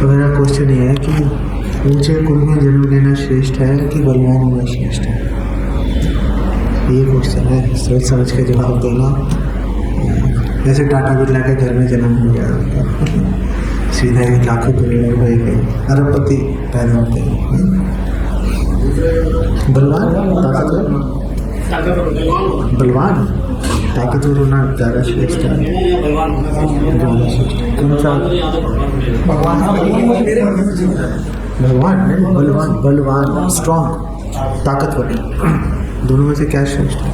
तो मेरा क्वेश्चन ये है कि ऊंचे कुल में जन्म लेना श्रेष्ठ है कि बलवान होना श्रेष्ठ है? ये क्वेश्चन है, सोच समझ के जवाब देना। जैसे टाटा बिरला के घर में जन्म हो गया, सीधा ही लाखों करोड़ों रुपए के अरबपति पैदा होते हैं। बलवान बलवान ताकतवर होना ज़्यादा श्रेष्ठ है, ज़्यादा श्रेष्ठ कौन सा? भगवान नहीं, बलवान, बलवान स्ट्रॉन्ग, ताकतवर, दोनों में से क्या श्रेष्ठ है?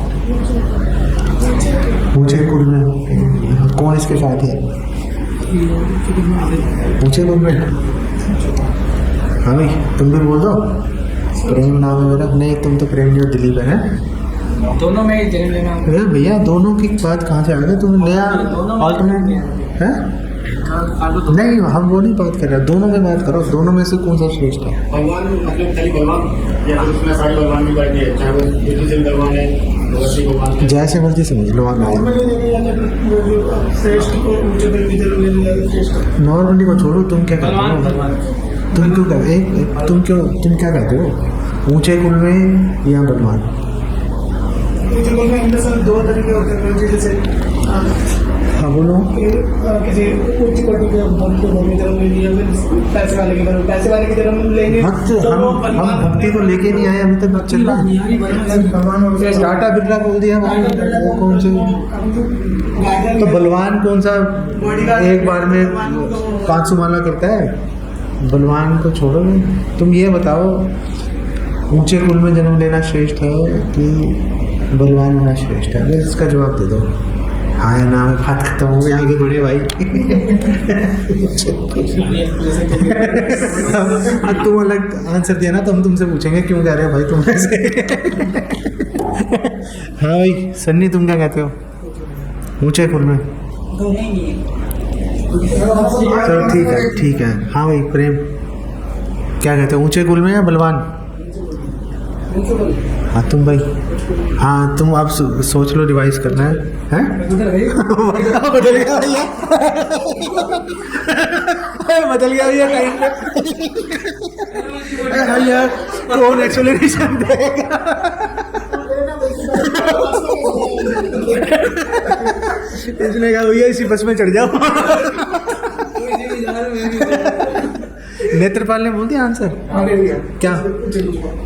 ऊंचे कुल में कौन इसके साथ है? ऊंचे कुल में हाँ भाई, तुम भी बोल दो। प्रेम नाम है मेरा। नहीं, तुम तो प्रेम नहीं हो, दिलीप है। दोनों में जन्म लेना। अरे भैया, दोनों की बात कहाँ से आ गई? तुम नया ऑल्टरनेट है? नहीं, हम वो नहीं बात कर रहे, दोनों में बात करो। दोनों में से कौन सा श्रेष्ठ है? भगवान मतलब खाली भगवान या उसमें सारे भगवान भी बैठे हैं, चाहे वो बुद्धिस्ट भगवान है, भगवती भगवान है, जैसे मर्जी समझ लो। नॉर्मली को छोड़ो, तुम क्या कहते हो? तुम क्यों कहते? तुम क्या कहते हो? ऊंचे कुल में या बलवान? दो तरीके होते हैं, जैसे हाँ बोलो। किसी उच्च कोटि के जन्म ले लिया, पैसे वाले की तरफ, पैसे वाले की जन्म लेंगे। हम भक्ति को लेके नहीं आए अभी तक, बात चल रहा है। टाटा बिरला बोल दिया, वो कौन से? तो बलवान कौन सा एक बार में 500 माला करता है? बलवान को छोड़ो। तुम ये बताओ, ऊंचे कुल में जन्म लेना श्रेष्ठ है कि बलवान होना श्रेष्ठ है? बस इसका जवाब दे दो। हाँ या ना, बात खत्म हो गई, आगे बढ़े भाई। तुम अलग आंसर दिया ना, तो हम तुमसे पूछेंगे क्यों कह रहे हो भाई तुम ऐसे। हाँ भाई सन्नी, तुम क्या कहते हो? ऊंचे कुल में? चलो ठीक है, ठीक है। हाँ भाई प्रेम, क्या कहते हो? ऊंचे कुल में या बलवान? हाँ तुम भाई, हाँ तुम आप सोच लो, रिवाइज करना है, हैं? बदल गया भैया, बदल गया भैया टाइम पे। भैया कौन एक्सप्लेनेशन देगा? इसने कहा भैया इसी बस में चढ़ जाओ। नेत्रपाल ने बोल दिया आंसर। क्या?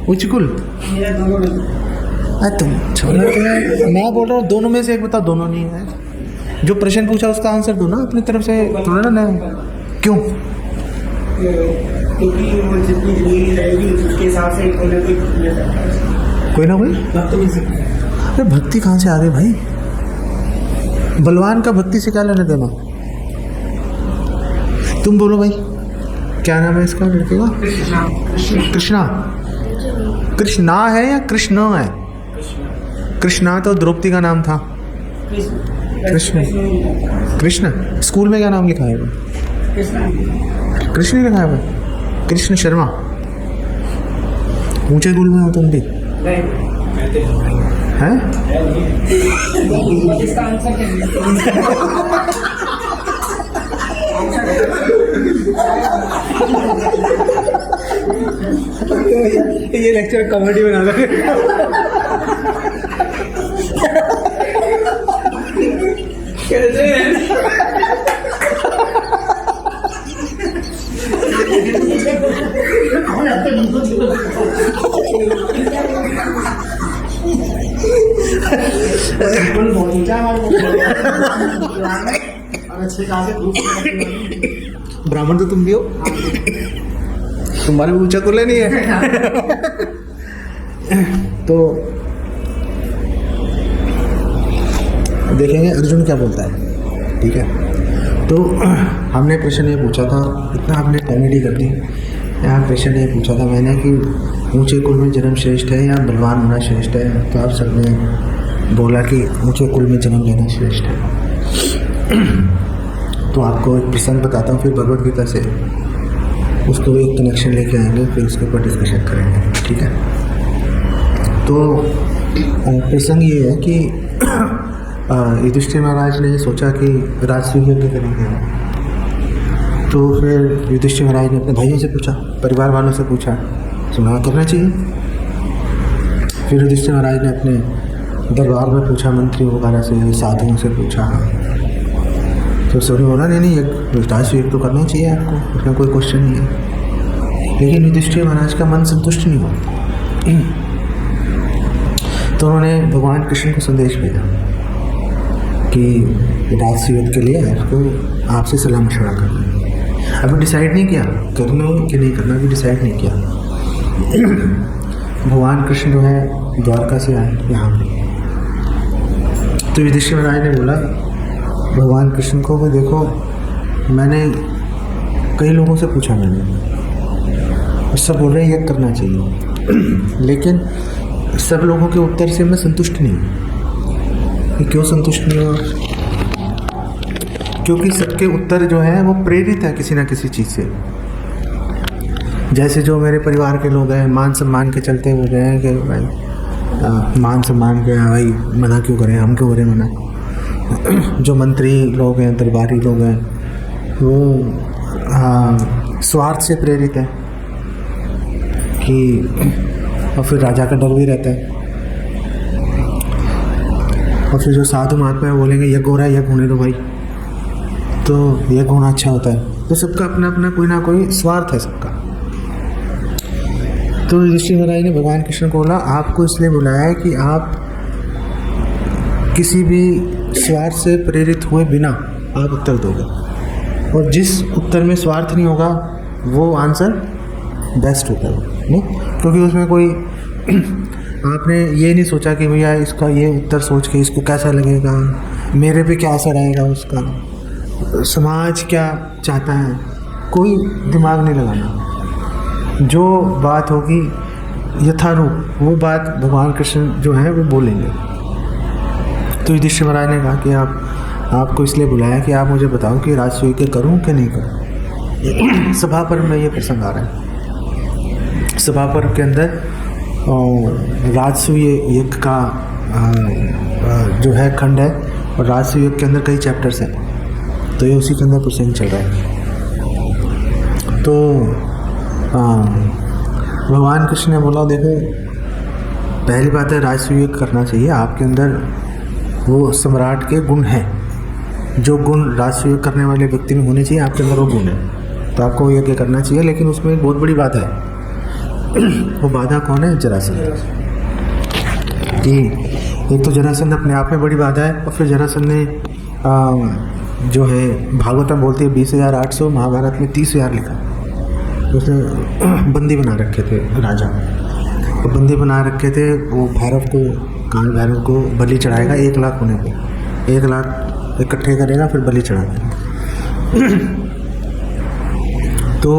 उच्च कुल? तुम छोड़ो, तुम्हें मैं बोल रहा हूँ दोनों में से एक बताओ। दोनों नहीं है, जो प्रश्न पूछा उसका आंसर दो ना अपनी तरफ से, थोड़ा ना। क्यों? कोई ना कोई। अरे भक्ति कहाँ से आ रही भाई? बलवान का भक्ति से क्या लेना देना? तुम बोलो भाई, क्या नाम है इसका लड़के का? कृष्णा। कृष्णा है या कृष्ण है? कृष्णा तो द्रौपदी का नाम था। कृष्ण, कृष्ण स्कूल में क्या नाम लिखा है? कृष्ण लिखा है। कृष्ण शर्मा। ऊंचे कुल में हो तुम भी? हैं? ये लेक्चर कॉमेडी बना दो। कैसे? ब्राह्मण तो तुम भी हो, तुम्हारे ऊंचा कुल नहीं है। तो देखेंगे अर्जुन क्या बोलता है, ठीक है? तो हमने प्रश्न ये पूछा था, इतना हमने कॉमेडी कर दी। यहाँ प्रश्न ये पूछा था मैंने कि ऊंचे कुल में जन्म श्रेष्ठ है या बलवान होना श्रेष्ठ है? तो आप सबने बोला कि ऊंचे कुल में जन्म लेना श्रेष्ठ है। तो आपको एक प्रसंग बताता हूँ, फिर भगवद गीता से उसको भी एक कनेक्शन लेके आएंगे, फिर उसके ऊपर डिस्कशन करेंगे, ठीक है? तो प्रसंग ये है कि युधिष्ठिर महाराज ने सोचा कि राजसूय यज्ञ करेंगे, तो फिर युधिष्ठिर महाराज ने अपने भाइयों से पूछा, परिवार वालों से पूछा, सुना करना चाहिए। फिर युधिष्ठिर महाराज ने अपने दरबार में पूछा, मंत्री वगैरह से, साधुओं से पूछा, तो सभी बोला नहीं एक राजसूय तो करना चाहिए आपको, उसमें कोई क्वेश्चन नहीं है। लेकिन युधिष्ठिर महाराज का मन संतुष्ट नहीं हुआ, तो उन्होंने भगवान कृष्ण को संदेश भेजा कि राजसूय के लिए आपको आपसे सलाह मशवरा करना है। अभी डिसाइड नहीं किया करना कि नहीं करना, अभी डिसाइड नहीं किया। भगवान कृष्ण जो है द्वारका से आए यहाँ पे, तो युधिष्ठिर महाराज ने बोला भगवान कृष्ण को कि देखो मैंने कई लोगों से पूछा, मैंने सब बोल रहे हैं ये करना चाहिए, लेकिन सब लोगों के उत्तर से मैं संतुष्ट नहीं हूँ। क्यों संतुष्ट नहीं हुआ? क्योंकि सबके उत्तर जो है वो प्रेरित है किसी ना किसी चीज़ से। जैसे जो मेरे परिवार के लोग हैं मान सम्मान के चलते हुए गए हैं कि भाई मान सम्मान के भाई मना क्यों करें, हम क्यों करें मना। जो मंत्री लोग हैं, दरबारी लोग हैं, वो स्वार्थ से प्रेरित है कि, और फिर राजा का डर भी रहता है। और फिर जो साधु महात्मा है बोलेंगे यज्ञ हो रहा है, यज्ञ होने दो भाई, तो यज्ञ होना अच्छा होता है। तो सबका अपना अपना कोई ना कोई स्वार्थ है सबका। तो युधिष्ठिर महाराज ने भगवान कृष्ण को बोला आपको इसलिए बुलाया है कि आप किसी भी स्वार्थ से प्रेरित हुए बिना आप उत्तर दोगे, और जिस उत्तर में स्वार्थ नहीं होगा वो आंसर बेस्ट होता है, नहीं? क्योंकि उसमें कोई आपने ये नहीं सोचा कि भैया इसका ये उत्तर सोच के इसको कैसा लगेगा, मेरे पे क्या असर आएगा उसका, समाज क्या चाहता है, कोई दिमाग नहीं लगाना। जो बात होगी यथारूप वो बात भगवान कृष्ण जो है वो बोलेंगे। तो युधिष्ठिर महाराज ने कहा कि आपको इसलिए बुलाया कि आप मुझे बताओ कि राजसूय के करूं कि नहीं करूं। सभा पर्व में ये प्रसंग आ रहा है। सभा पर्व के अंदर राजसूय यज्ञ का जो है खंड है, और राजसूय यज्ञ के अंदर कई चैप्टर्स हैं, तो ये उसी के अंदर प्रसंग चल रहा है। तो भगवान कृष्ण ने बोला देखो पहली बात है राजसूय यज्ञ करना चाहिए, आपके अंदर वो सम्राट के गुण हैं, जो गुण राजसूय करने वाले व्यक्ति में होने चाहिए आपके अंदर वो गुण है, तो आपको यज्ञ करना चाहिए। लेकिन उसमें एक बहुत बड़ी बाधा है। वो बाधा कौन है? जरासंध। कि एक तो जरासंध अपने आप में बड़ी बाधा है, और फिर जरासंध ने जो है भागवतम बोलती है 20,800, महाभारत में 30,000 लिखा। उसने बंदी बना रखे थे राजा, तो बंदी बना रखे थे। वो भैरव को, काल भैरव को बलि चढ़ाएगा 1 लाख होने को, 1 लाख इकट्ठे करेगा फिर बलि चढ़ाएगा। तो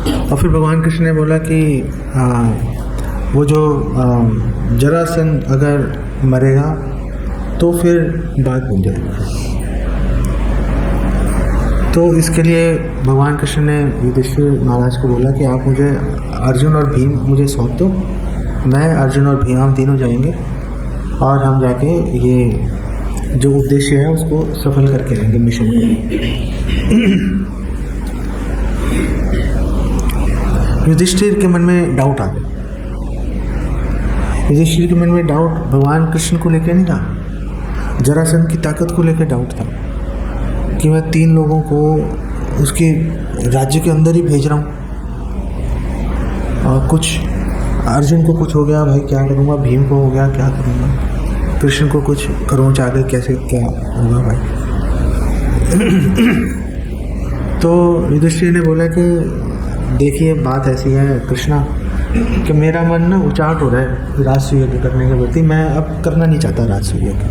और फिर भगवान कृष्ण ने बोला कि वो जो जरासंध अगर मरेगा तो फिर बात बन जाएगी। तो इसके लिए भगवान कृष्ण ने युधिष्ठिर महाराज को बोला कि आप मुझे अर्जुन और भीम मुझे सौंप दो, मैं अर्जुन और भीम हम तीनों जाएंगे और हम जाके ये जो उद्देश्य है उसको सफल करके आएंगे मिशन में। युधिष्ठिर के मन में डाउट आ गया। युधिष्ठिर के मन में डाउट भगवान कृष्ण को लेकर नहीं था, जरासंध की ताकत को लेकर डाउट था कि मैं 3 लोगों को उसके राज्य के अंदर ही भेज रहा हूँ, और कुछ अर्जुन को कुछ हो गया भाई क्या करूँगा, भीम को हो गया क्या करूँगा, कृष्ण को कुछ खरोंच आ गई कैसे क्या होगा भाई। तो युधिष्ठिर ने बोला कि देखिए बात ऐसी है कृष्णा कि मेरा मन ना उचाट हो रहा है राजसूय यज्ञ करने के प्रति, मैं अब करना नहीं चाहता राजसूय यज्ञ।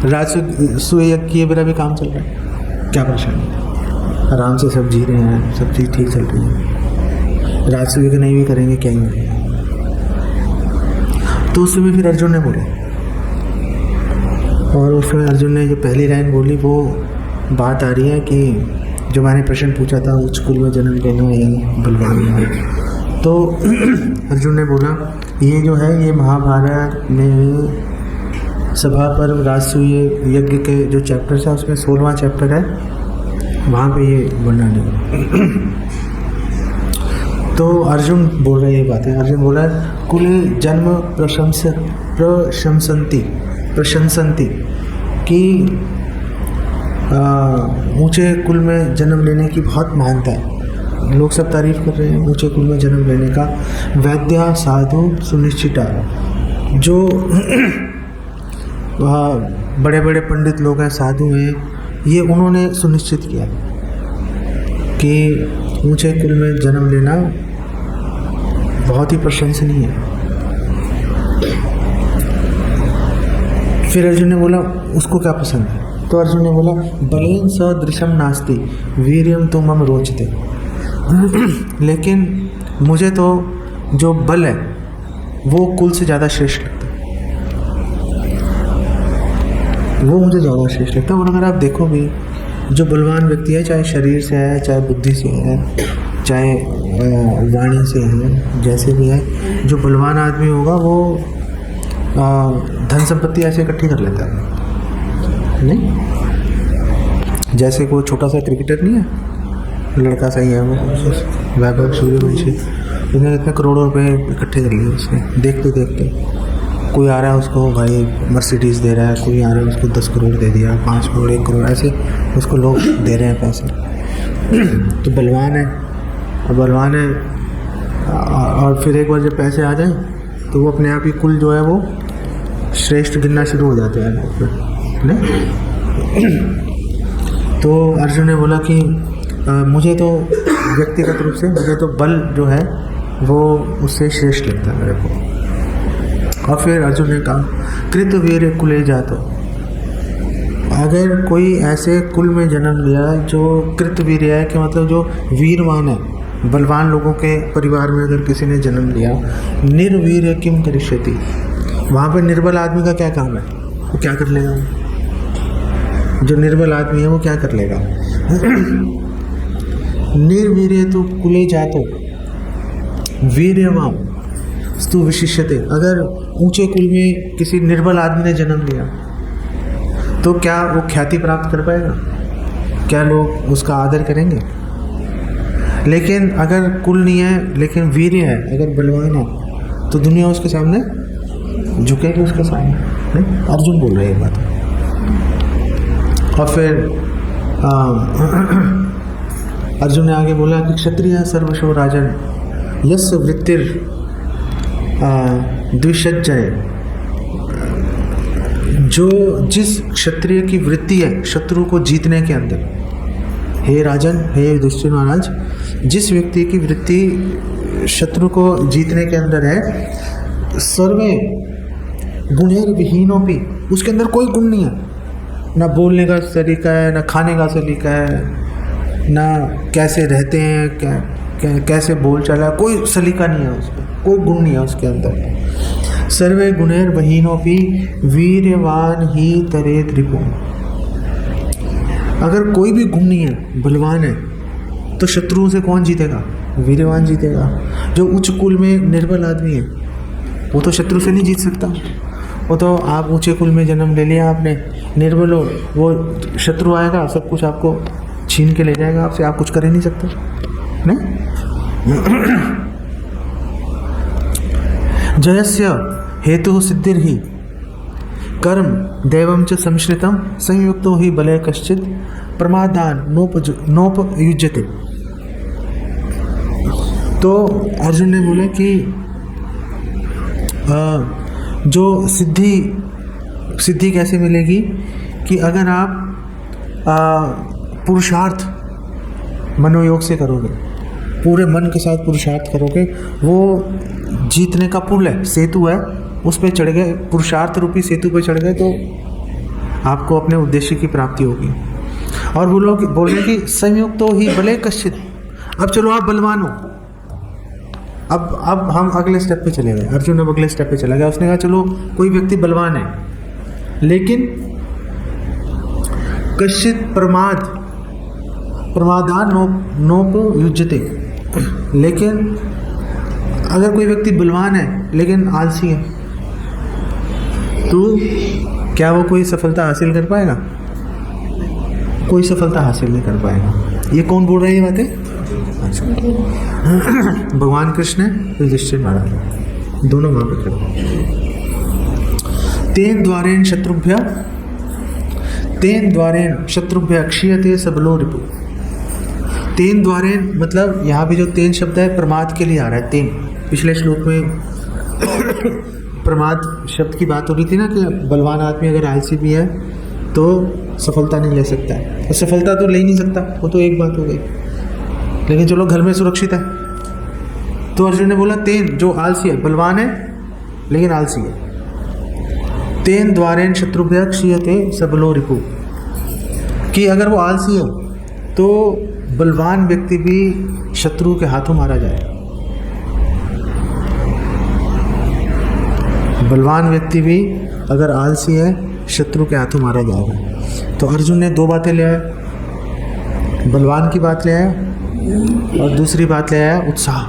राजसूय यज्ञ किए बिना भी काम चल रहा है, क्या परेशानी है, आराम से सब जी रहे हैं, सब चीज़ ठीक चल रही है, राजसूय यज्ञ नहीं भी करेंगे क्या ही होगा। तो उस समय फिर अर्जुन ने बोला, और उसमें अर्जुन ने जो पहली लाइन बोली वो बात आ रही है कि जो मैंने प्रश्न पूछा था उच्च कुल में जन्म लेना या बलवान है। तो अर्जुन ने बोला ये जो है ये महाभारत में सभा पर राजसूय यज्ञ के जो चैप्टर्स है उसमें 16वां चैप्टर है वहाँ पे ये वर्णन है। तो अर्जुन बोल रहे हैं ये बातें, अर्जुन बोल रहा है कुल जन्म प्रशंसन्ति कि ऊंचे कुल में जन्म लेने की बहुत महानता है, लोग सब तारीफ कर रहे हैं ऊंचे कुल में जन्म लेने का। वैद्या साधु सुनिश्चिता, जो बड़े बड़े पंडित लोग हैं, साधु हैं, ये उन्होंने सुनिश्चित किया कि ऊंचे कुल में जन्म लेना बहुत ही प्रशंसनीय है। फिर अर्जुन ने बोला उसको क्या पसंद है, तो अर्जुन ने बोला बलेन सदृशम नास्ति वीर्यम तो मम रोचते, लेकिन मुझे तो जो बल है वो कुल से ज़्यादा श्रेष्ठ लगता है, वो मुझे ज़्यादा श्रेष्ठ लगता है। और अगर आप देखोगे जो बलवान व्यक्ति है, चाहे शरीर से है, चाहे बुद्धि से है, चाहे वाणी से है, जैसे भी है, जो बलवान आदमी होगा वो धन संपत्ति ऐसे इकट्ठी कर लेता है, नहीं? जैसे कोई छोटा सा क्रिकेटर नहीं है, लड़का सही है वो, वैभव सूर्यवंशी, उसने इतने करोड़ों रुपए इकट्ठे कर लिए उसने, देखते देखते। कोई आ रहा है उसको भाई मर्सिडीज़ दे रहा है, कोई आ रहा है उसको 10 करोड़ दे दिया, 5 करोड़ 1 करोड़, ऐसे उसको लोग दे रहे हैं पैसे। तो बलवान है, और बलवान है, और फिर एक बार जब पैसे आ जाए तो वो अपने आप ही कुल जो है वो श्रेष्ठ गिनना शुरू हो जाते हैं, नहीं? तो अर्जुन ने बोला कि मुझे तो व्यक्तिगत रूप से मुझे तो बल जो है वो उससे श्रेष्ठ लगता है मेरे को। और फिर अर्जुन ने कहा कृत वीर कुले जातो, अगर कोई ऐसे कुल में जन्म लिया जो कृत वीर है, कि मतलब जो वीरवान है, बलवान लोगों के परिवार में अगर किसी ने जन्म लिया, निर्वीर्य किम करिष्यति, वहाँ पे निर्बल आदमी का क्या काम है, वो क्या कर लेगा? जो निर्बल आदमी है वो क्या कर लेगा? निर्वीर्य तो कुले जातो वीर्यवान स्तु विशिष्यते, अगर ऊंचे कुल में किसी निर्बल आदमी ने जन्म लिया तो क्या वो ख्याति प्राप्त कर पाएगा? क्या लोग उसका आदर करेंगे? लेकिन अगर कुल नहीं है लेकिन वीर्य है, अगर बलवान है, तो दुनिया उसके सामने झुकेगी, उसके सामने, नहीं? अर्जुन बोल रहे हैं ये बात। और फिर अर्जुन ने आगे बोला कि क्षत्रिय सर्वशो राजन यस्य वृत्तिर द्विषज्जय, जो जिस क्षत्रिय की वृत्ति है शत्रु को जीतने के अंदर, हे राजन, हे युधिष्ठिर महाराज, जिस व्यक्ति की वृत्ति शत्रु को जीतने के अंदर है, सर्वे गुणेर विहीनों भी, उसके अंदर कोई गुण नहीं है, ना बोलने का तरीका है, ना खाने का सलीका है, ना कैसे रहते हैं, कैसे बोल चला, कोई सलीका नहीं है उसका, कोई गुण नहीं है उसके अंदर। सर्वे गुणेर वहीनोपि वीर्यवान ही तरेत रिपु, अगर कोई भी गुण नहीं है, बलवान है, तो शत्रुओं से कौन जीतेगा? वीर्यवान जीतेगा। जो उच्च कुल में निर्बल आदमी है वो तो शत्रु से नहीं जीत सकता। वो तो आप ऊंचे कुल में जन्म ले लिया आपने, निर्बल हो, वो शत्रु आएगा सब कुछ आपको छीन के ले जाएगा आपसे, आप कुछ कर ही नहीं सकते, नहीं? जयस्य हेतु सिद्धिर ही कर्म दैवम च संश्रितम संयुक्तो ही बलय कश्चित प्रमादान नोपयुज्यते। तो अर्जुन ने बोला कि जो सिद्धि कैसे मिलेगी, कि अगर आप पुरुषार्थ मनोयोग से करोगे, पूरे मन के साथ पुरुषार्थ करोगे, वो जीतने का पुल है, सेतु है, उस पर चढ़ गए, पुरुषार्थ रूपी सेतु पर चढ़ गए, तो आपको अपने उद्देश्य की प्राप्ति होगी। और वो लोग बोल रहे कि संयुक्त तो ही बले कश्चित, अब चलो आप बलवान हो। अब हम अगले स्टेप पे चले गए, अर्जुन अब अगले स्टेप पे चला गया। उसने कहा चलो कोई व्यक्ति बलवान है, लेकिन कश्चित प्रमादान नोपयुज्यते, लेकिन अगर कोई व्यक्ति बलवान है लेकिन आलसी है, तो क्या वो कोई सफलता हासिल कर पाएगा? कोई सफलता हासिल नहीं कर पाएगा। ये कौन बोल रहा है ये बातें? अच्छा, भगवान कृष्ण युधिष्ठिर महाराज दोनों वहाँ पे खड़े। तेन द्वारेण शत्रुभ्य क्षीयते सबलो रिपु। तेन द्वारेण मतलब यहाँ पे जो तेन शब्द है प्रमाद के लिए आ रहा है। तेन पिछले श्लोक में प्रमाद शब्द की बात हो रही थी ना कि बलवान आदमी अगर आलसी भी है तो सफलता नहीं ले सकता है, और सफलता तो ले ही नहीं सकता, वो तो एक बात हो गई। लेकिन चलो घर में सुरक्षित है। तो अर्जुन ने बोला तेन जो आलसी है, बलवान है लेकिन आलसी है, तेन द्वारेण शत्रुभ्य क्षीयते सबलो रिपु, कि अगर वो आलसी है तो बलवान व्यक्ति भी शत्रु के हाथों मारा जाएगा। बलवान व्यक्ति भी अगर आलसी है शत्रु के हाथों मारा जाएगा। तो अर्जुन ने दो बातें ले आया, बलवान की बात ले आया और दूसरी बात ले आया उत्साह।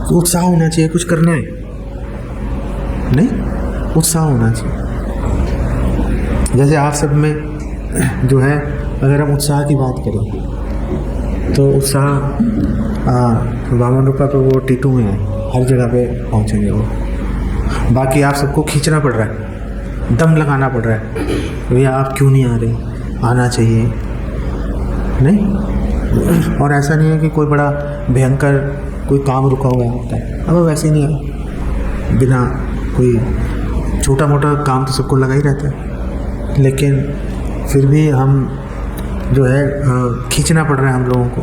तो उत्साह होना चाहिए, कुछ करना है नहीं, उत्साह होना चाहिए। जैसे आप सब में जो है अगर हम उत्साह की बात करें तो उत्साह 52 रुपये पर वो टीटू में है, हर जगह पे पहुंचेंगे वो। बाकी आप सबको खींचना पड़ रहा है, दम लगाना पड़ रहा है, भैया आप क्यों नहीं आ रहे, आना चाहिए नहीं। और ऐसा नहीं है कि कोई बड़ा भयंकर कोई काम रुका हुआ होता है, अब वैसे ही नहीं है, बिना कोई छोटा मोटा काम तो सबको लगा ही रहता है, लेकिन फिर भी हम जो है खींचना पड़ रहा है हम लोगों को।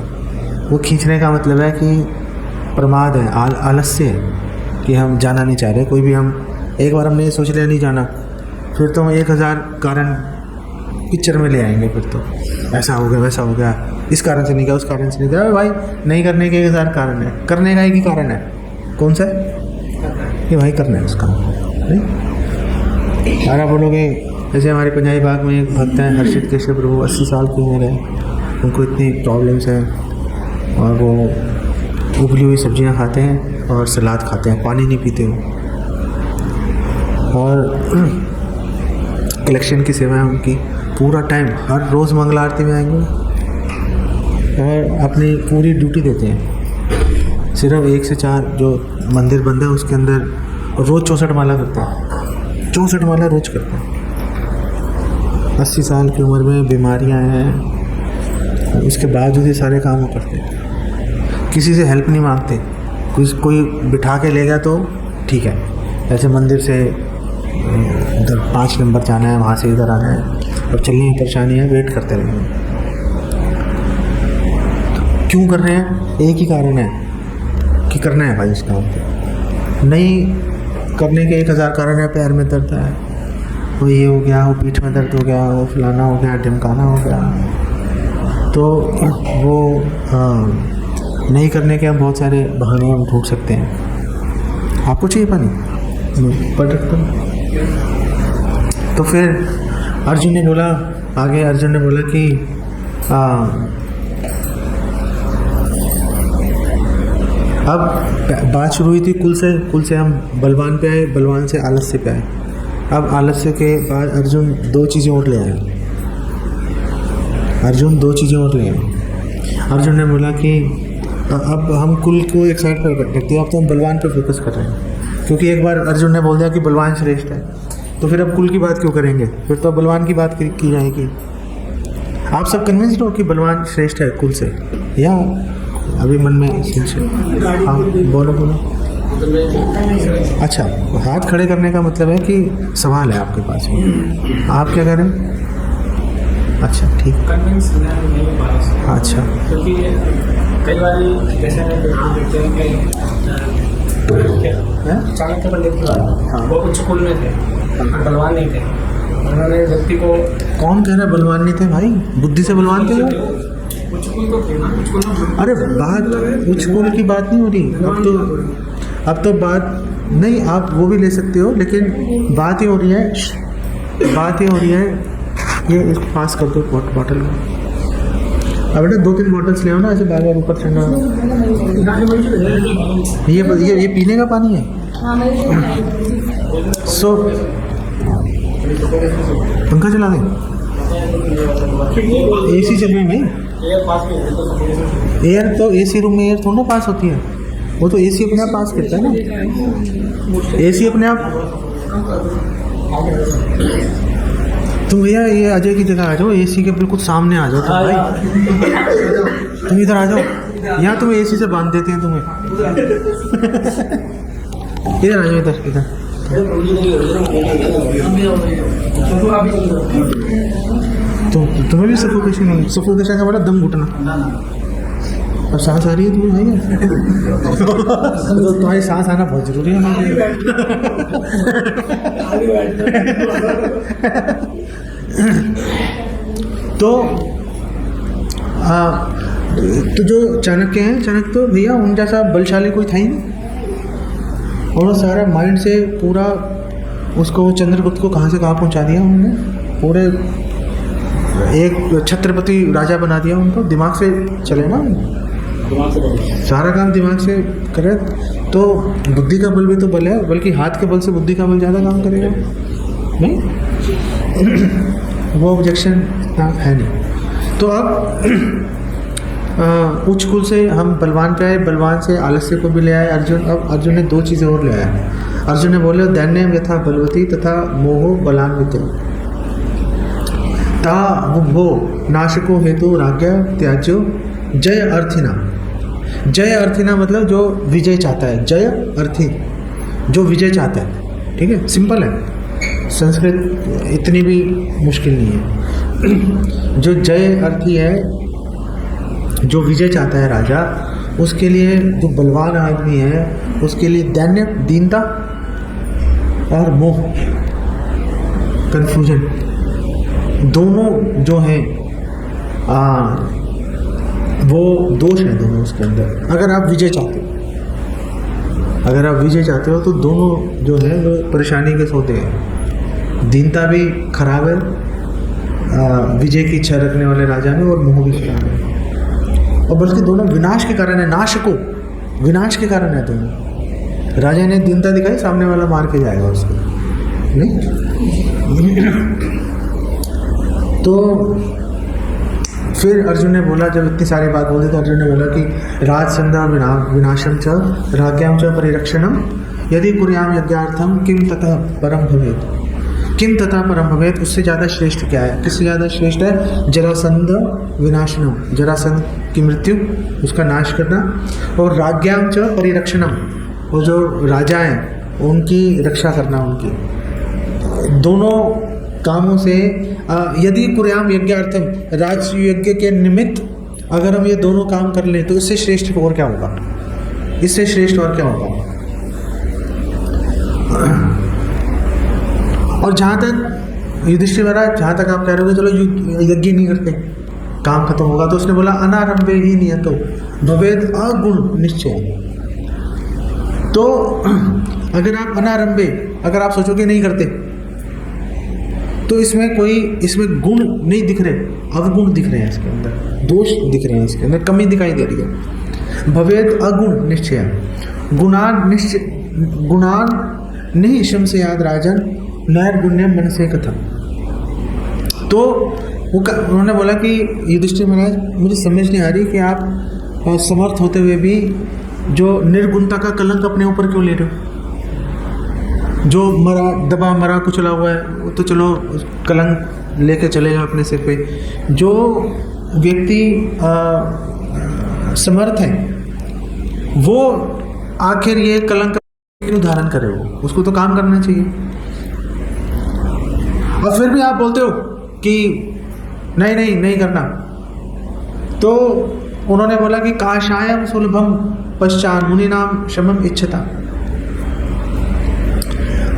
वो खींचने का मतलब है कि प्रमाद है, आलस्य है कि हम जाना नहीं चाह रहे। कोई भी हम एक बार हमने ये सोच लिया नहीं जाना, फिर तो हम 1000 कारण पिक्चर में ले आएंगे। फिर तो ऐसा हो गया, वैसा हो गया, इस कारण से नहीं गया, उस कारण से नहीं गया। भाई नहीं करने के 1000 कारण है, करने का एक ही कारण है, कौन सा है? कि भाई करना है उसका नहीं। और आप बोलोगे जैसे हमारे पंजाबी बाग में एक भक्त हैं हर्षित केशव प्रभु, 80 साल की उम्र है, उनको इतनी प्रॉब्लम्स हैं और वो उबली हुई सब्जियां खाते हैं और सलाद खाते हैं, पानी नहीं पीते हो। और कलेक्शन की सेवा है उनकी, पूरा टाइम हर रोज़ मंगला आरती में आएंगे और अपनी पूरी ड्यूटी देते हैं। सिर्फ 1 से 4 जो मंदिर बंद है उसके अंदर रोज़ 64 माला करते हैं, 64 माला रोज़ करते हैं। 80 साल की उम्र में बीमारियां हैं, उसके बावजूद ये सारे काम वो करते हैं, किसी से हेल्प नहीं मांगते। कोई बिठा के ले गया तो ठीक है, ऐसे मंदिर से उधर 5 नंबर जाना है, वहाँ से इधर आना है और चलने में परेशानी है, वेट करते रहेंगे। क्यों कर रहे हैं? एक ही कारण है कि करना है भाई इस काम को। नहीं करने के 1000 कारण है, पैर में दर्द है, वो ये हो गया, वो पीठ में दर्द हो गया, वो फलाना हो गया, ढिमकाना हो गया, तो वो नहीं करने के हम बहुत सारे बहाने हम ढूंढ सकते हैं। आपको चाहिए पानी? पढ़ रखता हूँ। तो फिर अर्जुन ने बोला, आगे अर्जुन ने बोला कि अब बात शुरू हुई थी कुल से हम बलवान पे आए, बलवान से आलस्य पे आए। अब आलस्य के बाद अर्जुन 2 चीज़ें और ले आए। अर्जुन ने बोला कि अब हम कुल को एक साइड पर रखते हैं, अब तो हम बलवान पे फोकस कर रहे हैं, क्योंकि एक बार अर्जुन ने बोल दिया कि बलवान श्रेष्ठ है, तो फिर अब कुल की बात क्यों करेंगे, फिर तो बलवान की बात की जाएगी। आप सब कन्विंस्ड हो कि बलवान श्रेष्ठ है कुल से, या अभी मन में हाँ बोलो। अच्छा, हाथ खड़े करने का मतलब है कि सवाल है आपके पास में, आप क्या करें? अच्छा ठीक, कन्विंस नहीं हो पा रहा। अच्छा, क्योंकि कई बार जैसे चाणक्य पंडित की बात, वो उच्च कुल में थे, बलवान नहीं थे। उन्होंने व्यक्ति को, कौन कह रहा है बलवान नहीं थे भाई? बुद्धि से बलवान थे वो। उच्च कुल तो थे ना, उच्च कुल में। अरे बात उच्च कुल की बात नहीं हो रही, अब तो बात नहीं, आप वो भी ले सकते हो, लेकिन बात ही हो रही है ये इसको पास कर दो बॉटल को। अब बेटा 2-3 बॉटल्स ले आओ ना, ऐसे बार बार ऊपर चढ़ना। ये पीने का पानी है। सो पंखा चला दें। एसी चल रही है भाई, ये पास में है, तो एयर तो एसी रूम में एयर थोड़ा ना पास होती है, वो तो एसी अपने आप पास करता है ना, एसी अपने आप। तुम भैया ये अजय की जगह आ जाओ, एसी के बिल्कुल सामने आ जाओ तुम भाई, तुम इधर आ जाओ, यहाँ तुम्हें एसी से बांध देते हैं तुम्हें। इधर आ जाओ, इधर इधर। तो तुम्हें भी सफोकेशन का बड़ा दम घुटना, अब सांस आ रही है तुम्हें भाई? तो तुम्हारी सांस आना बहुत जरूरी है हमारे लिए। तो जो चाणक्य हैं, चाणक्य तो भैया उन जैसा बलशाली कोई था ही नहीं, और वो सारा माइंड से पूरा उसको चंद्रगुप्त को कहाँ से कहाँ पहुँचा दिया उन्होंने, पूरे एक छत्रपति राजा बना दिया उनको, दिमाग से चले ना, सारा काम दिमाग से करे, तो बुद्धि का बल भी तो बल है, बल्कि हाथ के बल से बुद्धि का बल ज़्यादा काम करेगा नहीं। वो ऑब्जेक्शन है नहीं। तो अब उच्च कुल से हम बलवान पे आए, बलवान से आलस्य को भी ले आए अर्जुन। अब अर्जुन ने दो चीज़ें और ले आया। अर्जुन ने बोले दैन्यम यथा बलवती तथा मोहो बलान्वित ता वो नाशको हेतु राज्ञा त्याज्यो जय अर्थिना। जय अर्थिना मतलब जो विजय चाहता है, जय अर्थी जो विजय चाहता है, ठीक है, सिंपल है, संस्कृत इतनी भी मुश्किल नहीं है। जो जय अर्थी है, जो विजय चाहता है राजा, उसके लिए जो बलवान आदमी है उसके लिए दैन्य दीनता और मोह कंफ्यूजन दोनों जो हैं वो दोष है दोनों उसके अंदर। अगर आप विजय चाहते हो, अगर आप विजय चाहते हो तो दोनों जो है वो परेशानी के सोते हैं। दीनता भी खराब है विजय की इच्छा रखने वाले राजा में, और मोह भी खराब है, और बल्कि दोनों विनाश के कारण है, नाश को विनाश के कारण है दोनों। राजा ने दीनता दिखाई, सामने वाला मार के जाएगा उसको, नहीं। तो फिर अर्जुन ने बोला, जब इतनी सारी बात बोली तो अर्जुन ने बोला कि राजसंधा विनाशम च राज्ञाम च परिरक्षणम यदि कुर्याम यज्ञार्थम किम तथा परम भवेत। किम तथा परम भवेत, उससे ज़्यादा श्रेष्ठ क्या है, किससे ज़्यादा श्रेष्ठ है? जरासंध विनाशनम, जरासंध की मृत्यु, उसका नाश करना, और राज्ञाम च परिरक्षणम, वो जो राजा हैं उनकी रक्षा करना, उनकी दोनों कामों से यदि कुर्याम यज्ञार्थम, राज यज्ञ के निमित्त अगर हम ये दोनों काम कर लें तो इससे श्रेष्ठ और क्या होगा, इससे श्रेष्ठ और क्या होगा। और जहाँ तक युधिष्ठिर महाराज, जहाँ तक आप कह रहे हो चलो यज्ञ नहीं करते काम खत्म होगा, तो उसने बोला अनारंभे ही नियतो भवेद अगुण निश्चय। तो अगर आप अनारंभे, अगर आप सोचोगे नहीं करते तो इसमें गुण नहीं दिख रहे, अवगुण दिख रहे हैं इसके अंदर, दोष दिख रहे हैं इसके अंदर, कमी दिखाई दे रही है। भवेद अगुण निश्चय गुणान नहीं शमसे याद राजन नैर्गुण्यम मन से कथम। तो उन्होंने बोला कि युधिष्ठिर महाराज, मुझे समझ नहीं आ रही कि आप समर्थ होते हुए भी जो निर्गुणता का कलंक अपने ऊपर क्यों ले रहे हो। जो मरा कुचला हुआ है वो तो चलो कलंक लेके चलेगा अपने सिर पे, जो व्यक्ति समर्थ है वो आखिर ये कलंक क्यों धारण करे, वो उसको तो काम करना चाहिए। और फिर भी आप बोलते हो कि नहीं करना। तो उन्होंने बोला कि काशायम सुलभम पश्चान मुनि नाम शमम इच्छता।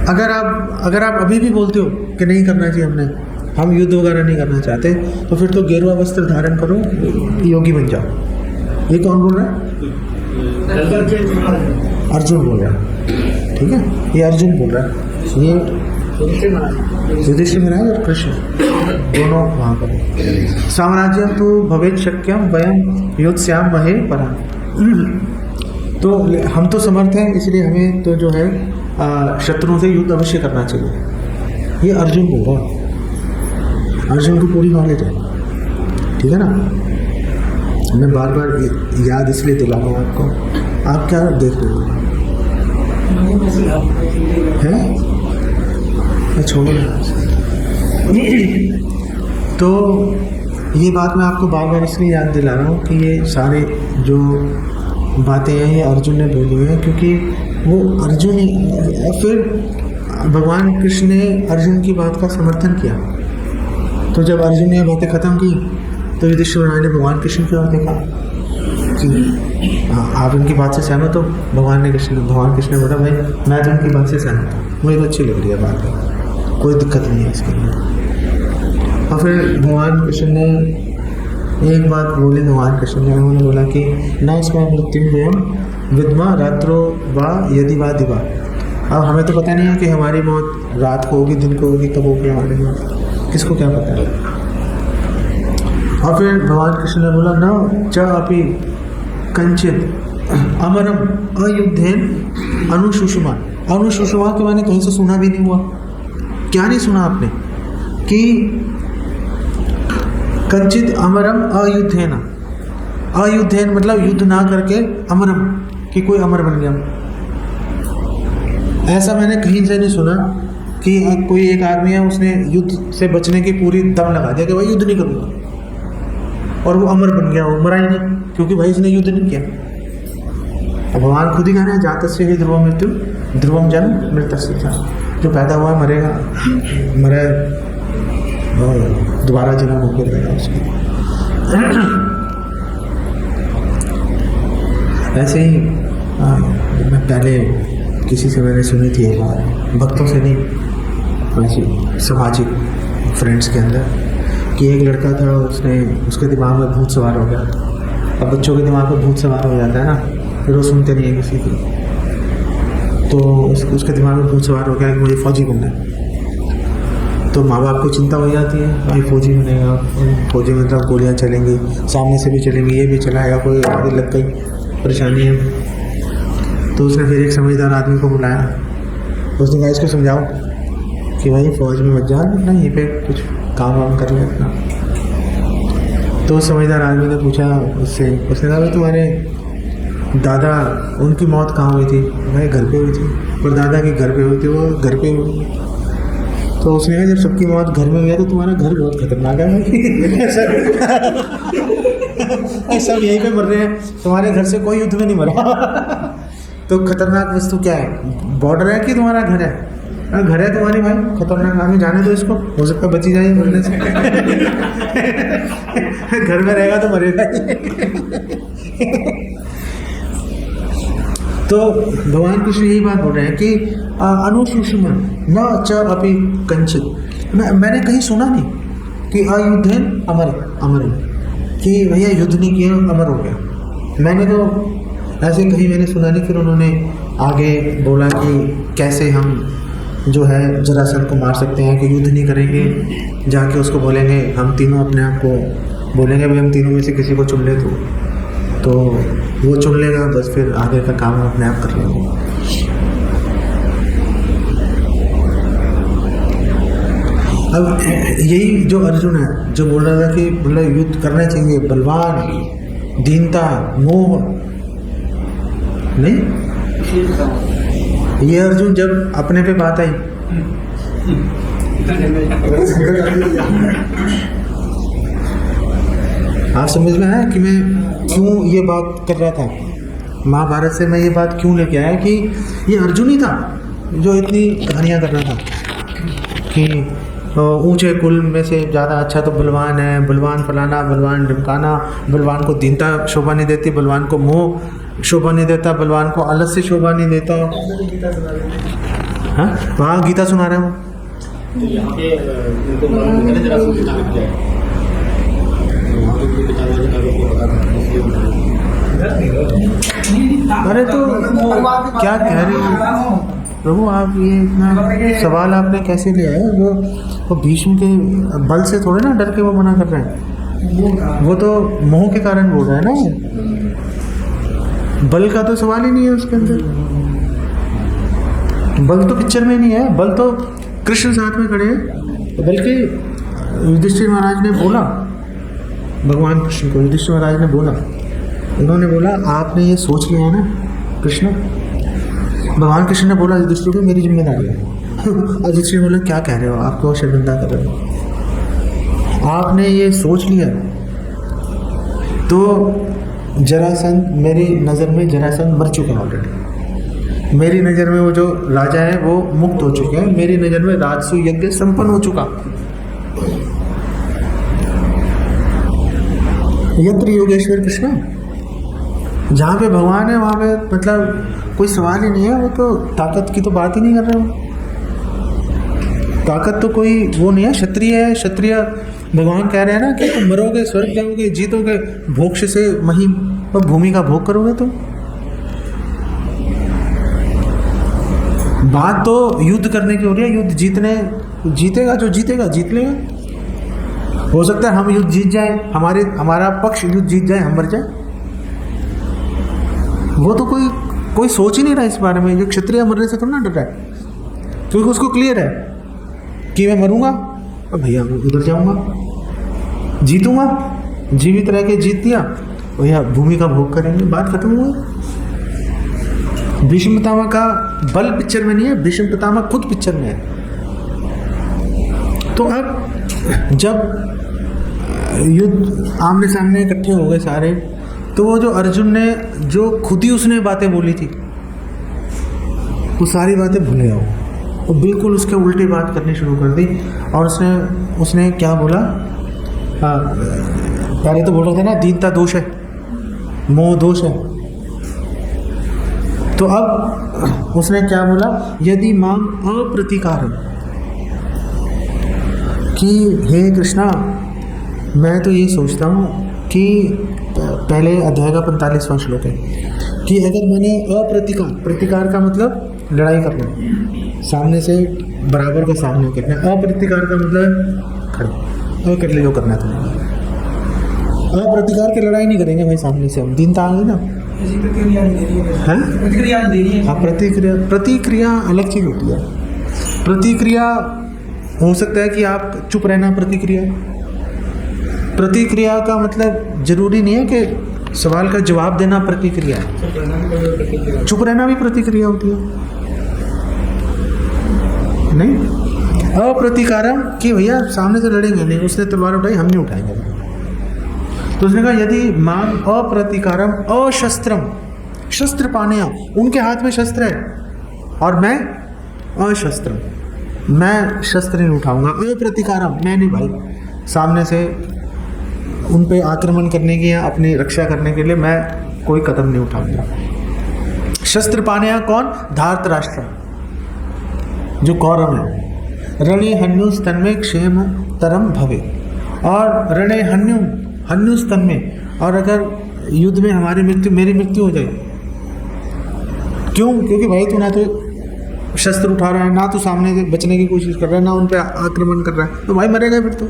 अगर आप अभी भी बोलते हो कि नहीं करना चाहिए, हम युद्ध वगैरह नहीं करना चाहते, तो फिर तो गेरुआ वस्त्र धारण करो, योगी बन जाओ। ये कौन बोल रहा है? अर्जुन बोल रहा है, ठीक है, ये अर्जुन बोल रहा है, ये युधिष्ठिर महाराज और कृष्ण दोनों वहाँ पर। साम्राज्यम तो भवेत शक्यम वयम योत्स्याम महे परा। तो हम तो समर्थ हैं, इसलिए हमें तो जो है शत्रुओं से युद्ध अवश्य करना चाहिए, ये अर्जुन बोल रहा है। अर्जुन को पूरी नॉलेज है, ठीक है ना। मैं बार बार याद इसलिए दिला रहा हूँ आपको, आप क्या देख रहे हो हैं, छोड़ो ना। तो ये बात मैं आपको बार बार इसलिए याद दिला रहा हूँ कि ये सारे जो बातें हैं ये अर्जुन ने बोली हुई हैं, क्योंकि वो अर्जुन ही, फिर भगवान कृष्ण ने अर्जुन की बात का समर्थन किया। तो जब अर्जुन ने ये बातें ख़त्म की तो युधिष्ठिर ने भगवान कृष्ण की ओर देखा कि आप इनकी बात से सहमत हो। भगवान कृष्ण ने बोला भाई मैं तो इनकी बात से सहमत हूँ, मुझे तो अच्छी लग रही है बात, कोई दिक्कत नहीं है इसके अंदर। और फिर भगवान कृष्ण ने एक बात बोली, भगवान कृष्ण ने उन्होंने बोला कि न इसमें मृत्यु विद्मा रात्रो वा यदि वा दिवा। अब हमें तो पता नहीं है कि हमारी मौत रात को होगी, दिन को होगी, कब होगी हमारी मौत, किसको क्या पता है। और फिर भगवान कृष्ण ने बोला न च अपि कंचित अमरम अयुद्धेन अनुशुषमा। अनुशुषमा के मैंने कहीं से सुना भी नहीं हुआ। क्या नहीं सुना आपने कि कंचित अमरम अयुद्धेन, अयुद्धेन मतलब युद्ध ना करके अमरम, कि कोई अमर बन गया। ऐसा मैंने कहीं से नहीं सुना कि कोई एक आदमी है उसने युद्ध से बचने की पूरी दम लगा दिया कि भाई युद्ध नहीं करूँगा, और वो अमर बन गया, वो मरा ही नहीं, क्योंकि भाई इसने युद्ध नहीं किया। भगवान खुद ही कह रहे हैं जातस्य ही ध्रुवम मृत्यु ध्रुवम जन्म मृतस्य च। जो पैदा हुआ मरेगा, मरे दोबारा जन्म होकर रहेगा उसकी। ऐसे ही मैं पहले किसी से मैंने सुनी थी एक बात, भक्तों से नहीं, वैसे सामाजिक फ्रेंड्स के अंदर, कि एक लड़का था, उसके दिमाग में भूत सवार हो गया। अब बच्चों के दिमाग में भूत सवार हो जाता है ना, फिर वो सुनते नहीं है किसी की। तो उसके दिमाग में भूत सवार हो गया कि मुझे फौजी बनना है। तो माँ बाप को चिंता हो जाती है, भाई फौजी बनेगा, फौजी मतलब गोलियाँ चलेंगी, सामने से भी चलेंगी, ये भी चलाएगा, कोई आगे लग गई, परेशानी है। तो उसने फिर एक समझदार आदमी को बुलाया, उसने कहा इसको समझाओ कि भाई फौज में मत जा, ना यहीं पे कुछ काम वाम कर ले अपना। तो उस समझदार आदमी ने पूछा उससे, उसने कहा भाई तुम्हारे दादा, उनकी मौत कहाँ हुई थी? भाई घर पे हुई थी। पर दादा की घर पे हुई थी, वो घर पे हुई। तो उसने कहा जब सबकी मौत घर में हुई है तो तुम्हारा घर बहुत खतरनाक है भाई। सब यहीं पे मर रहे हैं, तुम्हारे घर से कोई युद्ध में नहीं मरा। तो खतरनाक वस्तु क्या है, बॉर्डर है कि तुम्हारा घर है? घर है तुम्हारी भाई, खतरनाक आदमी, जाने दो इसको, हो सकता है बची जाए मरने से। घर में रहेगा तो मरेगा। तो भगवान कृष्ण यही बात बोल रहे हैं कि अनुशुषम न च अपि कंचित। मैंने कहीं सुना नहीं कि अयुद्धेन अमर, कि भैया युद्ध नहीं किया अमर हो गया। मैंने तो ऐसे कहीं मैंने सुना नहीं। फिर उन्होंने आगे बोला कि कैसे हम जो है जरासंध को मार सकते हैं, कि युद्ध नहीं करेंगे, जाके उसको बोलेंगे, हम तीनों अपने आप को बोलेंगे भाई हम तीनों में से किसी को चुन ले तो वो चुन लेगा, बस फिर आगे का काम हम अपने आप कर लेंगे। अब यही जो अर्जुन है जो बोल रहा था कि मतलब युद्ध करना चाहिए, बलवान, दीनता, मोह नहीं, ये अर्जुन जब अपने पे बात आई आप समझ में आया कि मैं क्यों ये बात कर रहा था। महाभारत से मैं ये बात क्यों लेके आया कि ये अर्जुन ही था जो इतनी कहानियाँ कर रहा था कि ऊंचे कुल में से ज़्यादा अच्छा तो बलवान है, बलवान फलाना, बलवान ढमकाना, बलवान को दीनता शोभा नहीं देती, बलवान को मोह शोभा नहीं देता, बलवान को आलस से शोभा नहीं देता। हाँ, वहाँ गीता सुना रहे हो। तो यहाँ पे उनको मालूम नहीं जरा सुन के क्या है, वहाँ पे कोई किताब वाले कागज को पता था इसलिए अरे तो क्या कह रहे हो प्रभु आप, ये इतना सवाल आपने कैसे लिया है? वो भीष्म के बल से थोड़े ना डर के वो मना कर रहे हैं, वो तो मोह के कारण बोल रहा है ना, बल का तो सवाल ही नहीं है उसके अंदर। बल तो पिक्चर में नहीं है, बल तो कृष्ण साथ में खड़े हैं। बल्कि युधिष्ठिर महाराज ने बोला भगवान कृष्ण को, युधिष्ठिर महाराज ने बोला, उन्होंने बोला आपने ये सोच लिया है ना कृष्ण। भगवान कृष्ण ने बोला युधिष्ठिर को मेरी जिम्मेदारी है। युधिष्ठिर ने बोला क्या कह रहे हो, आप क्यों शर्मिंदा कर रहे हो, आपने ये सोच लिया तो जरासंध, मेरी नज़र में जरासंध मर चुका है ऑलरेडी, मेरी नज़र में वो जो राजा है वो मुक्त हो चुके हैं, मेरी नज़र में राजसू यज्ञ संपन्न हो चुका। यत्र योगेश्वर कृष्ण, जहाँ पे भगवान है वहाँ पे मतलब कोई सवाल ही नहीं है, वो तो ताकत की तो बात ही नहीं कर रहे हो। ताकत तो कोई वो नहीं है, क्षत्रिय है, क्षत्रिय भगवान कह रहे हैं ना कि तुम मरोगे, स्वर्ग जाओगे, जीतोगे, भोक्ष से महिम और भूमि का भोग करोगे तुम। बात तो युद्ध करने की हो रही है, युद्ध जीतेगा जो जीतेगा जीत लेगा। हो सकता है हम युद्ध जीत जाए, हमारा पक्ष युद्ध जीत जाए, हम मर जाए, वो तो कोई सोच ही नहीं रहा इस बारे में। जो क्षत्रिय मरने से थोड़ा ना डर रहा है, क्योंकि उसको क्लियर है कि मैं मरूंगा और भैया उधर जाऊंगा, जीतूंगा, जीवित रह के जीत दिया, भैया भूमि का भोग करेंगे, बात खत्म हुई। भीष्म पितामह का बल पिक्चर में नहीं है, भीष्म पितामह खुद पिक्चर में है। तो अब जब युद्ध आमने सामने इकट्ठे हो गए सारे, तो वो जो अर्जुन ने जो खुद ही उसने बातें बोली थी वो सारी बातें भूल गया वो बिल्कुल उसके उल्टी बात करनी शुरू कर दी। और उसने क्या बोला, हाँ पहले तो बोल रहा था ना दीनता दोष है, मोह दोष है। तो अब उसने क्या बोला, यदि माम अप्रतिकारम, कि हे कृष्णा मैं तो ये सोचता हूँ कि पहले अध्याय का 45वां श्लोक है कि अगर मैंने प्रतिकार का मतलब लड़ाई करना, सामने से बराबर का सामने करना, अप्रतिकार का मतलब खड़े कर ले जो करना था। अप्रतिकार की लड़ाई नहीं करेंगे भाई, सामने से हम दीनता आ गई ना, प्रतिक्रिया अलग चीज होती है। प्रतिक्रिया हो सकता है कि आप चुप रहना, प्रतिक्रिया का मतलब जरूरी नहीं है कि सवाल का जवाब देना प्रतिक्रिया है, चुप रहना भी प्रतिक्रिया होती है। नहीं अप्रतिकारम कि भैया सामने से लड़ेंगे नहीं, उसने तलवार उठाई हम नहीं उठाएंगे। तो उसने कहा यदि माम अप्रतिकारम अशस्त्रम, शस्त्र पाने, उनके हाथ में शस्त्र है और मैं अशस्त्रम, मैं शस्त्र नहीं उठाऊंगा। अप्रतिकारम मैं नहीं भाई, सामने से उन पे आक्रमण करने की या अपनी रक्षा करने के लिए मैं कोई कदम नहीं उठाऊंगा। शस्त्र पाने कौन, धार्तराष्ट्र जो कौरव है। रणे हन्युस्तन में क्षेम तरम भवे, और रणे हन्युस्तन में, और अगर युद्ध में मेरी मृत्यु हो जाए, क्यों, क्योंकि भाई तू ना तो शस्त्र उठा रहा है, ना तो सामने से बचने की कोशिश कर रहा है, ना उन पे आक्रमण कर रहा है, तो भाई मरेगा फिर तो।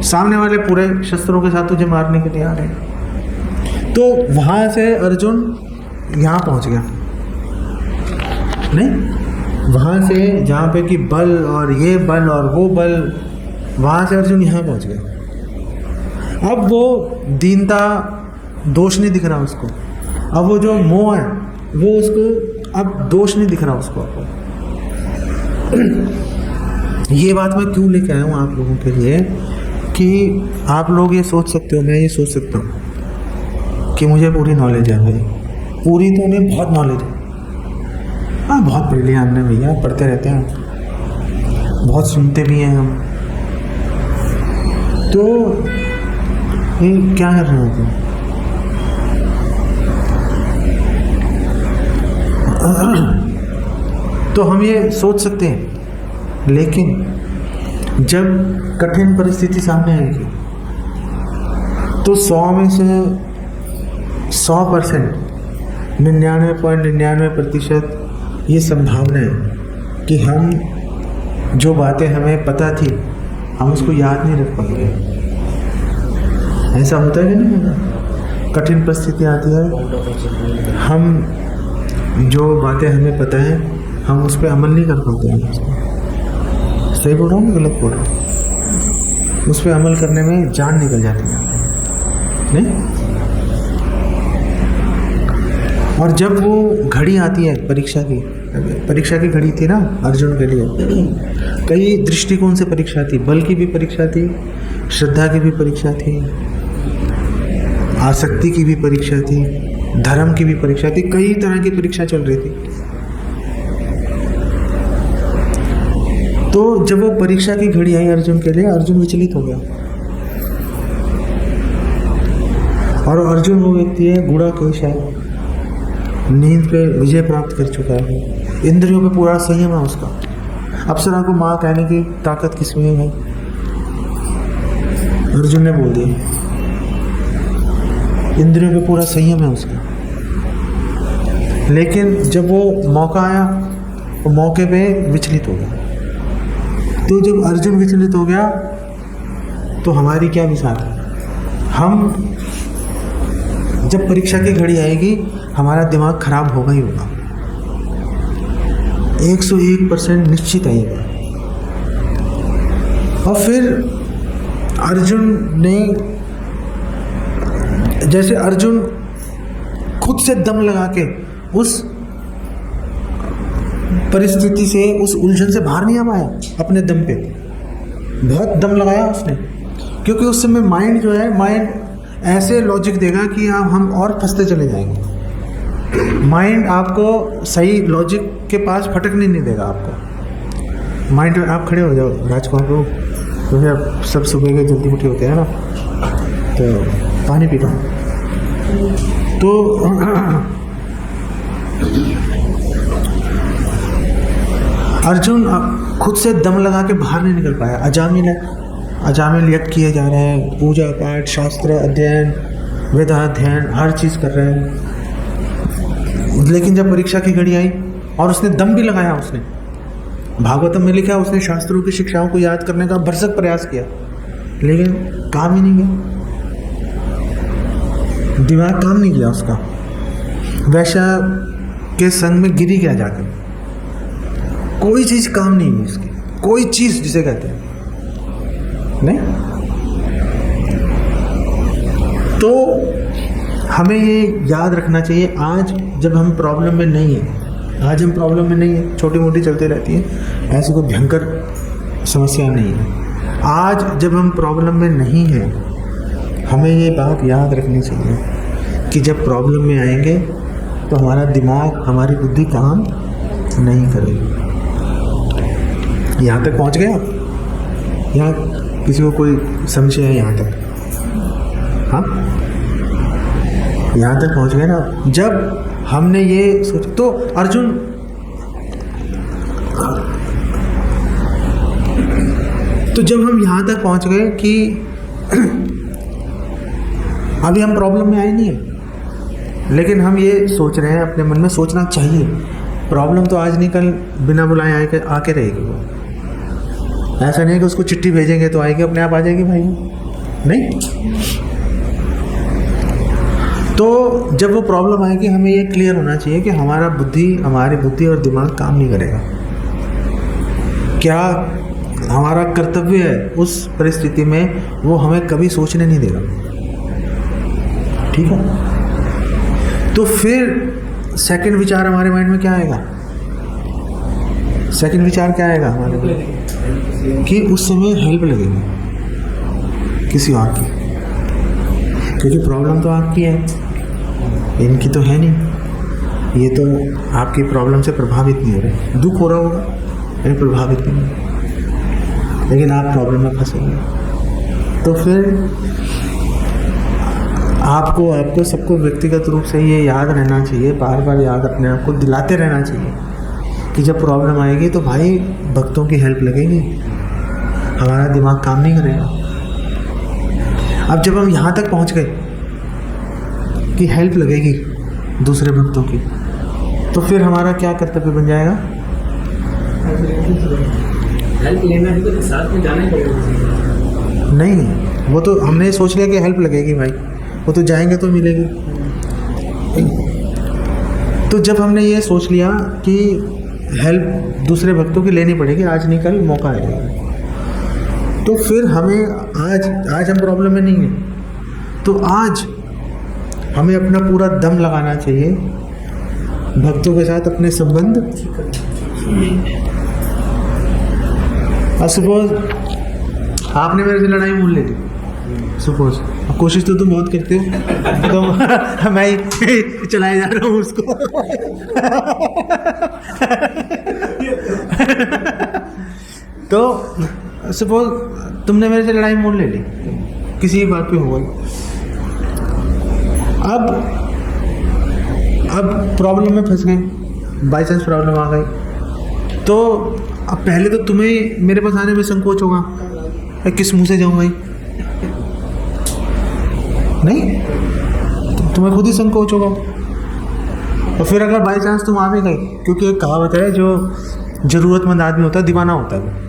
सामने वाले पूरे शस्त्रों के साथ तुझे मारने के लिए आ रहे हैं। तो वहां से अर्जुन यहाँ पहुंच गया, नहीं वहां से जहाँ पे कि बल और ये बल और वो बल, वहां से अर्जुन यहाँ पहुंच गया। अब वो दीनता दोष नहीं दिख रहा उसको, अब वो जो मोह है वो उसको अब दोष नहीं दिख रहा उसको। ये बात मैं क्यों लेके आया हूँ आप लोगों के लिए कि आप लोग ये सोच सकते हो, मैं ये सोच सकता हूँ कि मुझे पूरी नॉलेज है भाई, पूरी तो नहीं बहुत नॉलेज है, हाँ बहुत पढ़ लिया हमने भैया, पढ़ते रहते हैं, बहुत सुनते भी हैं हम। तो ये क्या कर रहे हो तुम? तो हम ये सोच सकते हैं, लेकिन जब कठिन परिस्थिति सामने आएगी तो 100 में से 100%, 99.99% ये संभावना है कि हम जो बातें हमें पता थी हम उसको याद नहीं रख पाएंगे। ऐसा होता है कि नहीं? कठिन परिस्थिति आती है, हम जो बातें हमें पता है हम उस पर अमल नहीं कर पाते हैं। सही बोल रहा हूँ, गलत बोल रहा हूँ? उस पर अमल करने में जान निकल जाती है, नहीं? और जब वो घड़ी आती है परीक्षा की घड़ी थी ना अर्जुन के लिए, कई दृष्टिकोण से परीक्षा थी, बल की भी परीक्षा थी, श्रद्धा की भी परीक्षा थी, आसक्ति की भी परीक्षा थी, धर्म की भी परीक्षा थी, कई तरह की परीक्षा चल रही थी। तो जब वो परीक्षा की घड़ी आई अर्जुन के लिए, अर्जुन विचलित हो गया। और अर्जुन वो व्यक्ति है गुड़ाकेश है, नींद पे विजय प्राप्त कर चुका है, इंद्रियों पे पूरा संयम है उसका। अप्सरा को माँ कहने की ताकत किसमें है भाई? अर्जुन ने बोल दिया, इंद्रियों पे पूरा संयम है उसका। लेकिन जब वो मौका आया, वो मौके पे विचलित हो गया। तो जब अर्जुन विचलित हो गया तो हमारी क्या मिसाल है? हम जब परीक्षा की घड़ी आएगी हमारा दिमाग खराब होगा ही होगा, 101% निश्चित आएगा। और फिर अर्जुन ने, जैसे अर्जुन खुद से दम लगा के उस परिस्थिति से, उस उलझन से बाहर नहीं आ पाया अपने दम पे, बहुत दम लगाया उसने, क्योंकि उस समय माइंड जो है, माइंड ऐसे लॉजिक देगा कि हम और फंसते चले जाएंगे। माइंड आपको सही लॉजिक के पास भटकने नहीं देगा आपको। माइंड, आप खड़े हो जाओ राजकुमार को, तो फिर सब सुबह के जल्दी उठे होते हैं ना, तो पानी पीता हूँ। तो अर्जुन खुद से दम लगा के बाहर नहीं निकल पाया। अजामिल यज्ञ किए जा रहे हैं, पूजा पाठ, शास्त्र अध्ययन, वेदाध्ययन, हर चीज़ कर रहे हैं। लेकिन जब परीक्षा की घड़ी आई और उसने दम भी लगाया, उसने भागवतम में लिखा, उसने शास्त्रों की शिक्षाओं को याद करने का भरसक प्रयास किया, लेकिन काम ही नहीं गया, दिमाग काम नहीं किया उसका। वैश्या के संग में गिरी गया जाकर, कोई चीज़ काम नहीं हुई उसकी, कोई चीज़ जिसे कहते हैं, नहीं। तो हमें ये याद रखना चाहिए, आज जब हम प्रॉब्लम में नहीं है, आज हम प्रॉब्लम में नहीं है, छोटी मोटी चलती रहती है, ऐसी कोई भयंकर समस्या नहीं है। आज जब हम प्रॉब्लम में नहीं है, हमें ये बात याद रखनी चाहिए कि जब प्रॉब्लम में आएंगे तो हमारा दिमाग, हमारी बुद्धि काम नहीं करेगी। यहाँ तक पहुँच गए आप? यहाँ किसी को कोई संशय है यहाँ तक? हाँ, यहाँ तक पहुँच गए ना? जब हमने ये सोचा, तो अर्जुन तो जब हम यहाँ तक पहुँच गए कि अभी हम प्रॉब्लम में आए नहीं है, लेकिन हम ये सोच रहे हैं, अपने मन में सोचना चाहिए, प्रॉब्लम तो आज नहीं कल बिना बुलाए आके रहेगी। वो ऐसा नहीं कि उसको चिट्ठी भेजेंगे तो आएगी, अपने आप आ जाएगी भाई, नहीं। तो जब वो प्रॉब्लम आएगी, हमें ये क्लियर होना चाहिए कि हमारी बुद्धि और दिमाग काम नहीं करेगा। क्या हमारा कर्तव्य है उस परिस्थिति में, वो हमें कभी सोचने नहीं देगा, ठीक है। तो फिर सेकंड विचार हमारे माइंड में क्या आएगा? सेकंड विचार क्या आएगा हमारे में? कि उस समय हेल्प लगेगी किसी और की, क्योंकि प्रॉब्लम तो आपकी है, इनकी तो है नहीं। ये तो आपकी प्रॉब्लम से प्रभावित नहीं हो रहे, दुख हो रहा होगा लेकिन प्रभावित नहीं, लेकिन आप प्रॉब्लम में फंसे हुए। तो फिर आपको सबको व्यक्तिगत रूप से ये याद रहना चाहिए, बार बार याद अपने आप को दिलाते रहना चाहिए कि जब प्रॉब्लम आएगी तो भाई भक्तों की हेल्प लगेगी, हमारा दिमाग काम नहीं करेगा। अब जब हम यहाँ तक पहुँच गए कि हेल्प लगेगी दूसरे भक्तों की, तो फिर हमारा क्या कर्तव्य बन जाएगा? हेल्प लेना है तो साथ में जाना ही पड़ेगा। नहीं, वो तो हमने सोच लिया कि हेल्प लगेगी भाई, वो तो जाएंगे तो मिलेगी। तो जब हमने ये सोच लिया कि हेल्प दूसरे भक्तों की लेनी पड़ेगी, आज नहीं कल मौका आएगा, तो फिर हमें आज हम प्रॉब्लम में नहीं है, तो आज हमें अपना पूरा दम लगाना चाहिए भक्तों के साथ अपने संबंध। सपोज आपने मेरे से लड़ाई मोल ले ली, सपोज कोशिश तो तुम बहुत करते हो, तो मैं ही चलाए जा रहा हूँ उसको। तो सपोज तुमने मेरे से लड़ाई मोल ले ली, किसी बात पे हुआ, अब प्रॉब्लम में फंस गए, बाई चांस प्रॉब्लम आ गई, तो अब पहले तो तुम्हें मेरे पास आने में संकोच होगा, किस मुंह से जाऊं भाई, नहीं, तुम्हें खुद ही संकोच होगा। और फिर अगर बाई चांस तुम आ भी गए, क्योंकि एक कहावत है, जो ज़रूरतमंद आदमी होता है दीवाना होता है,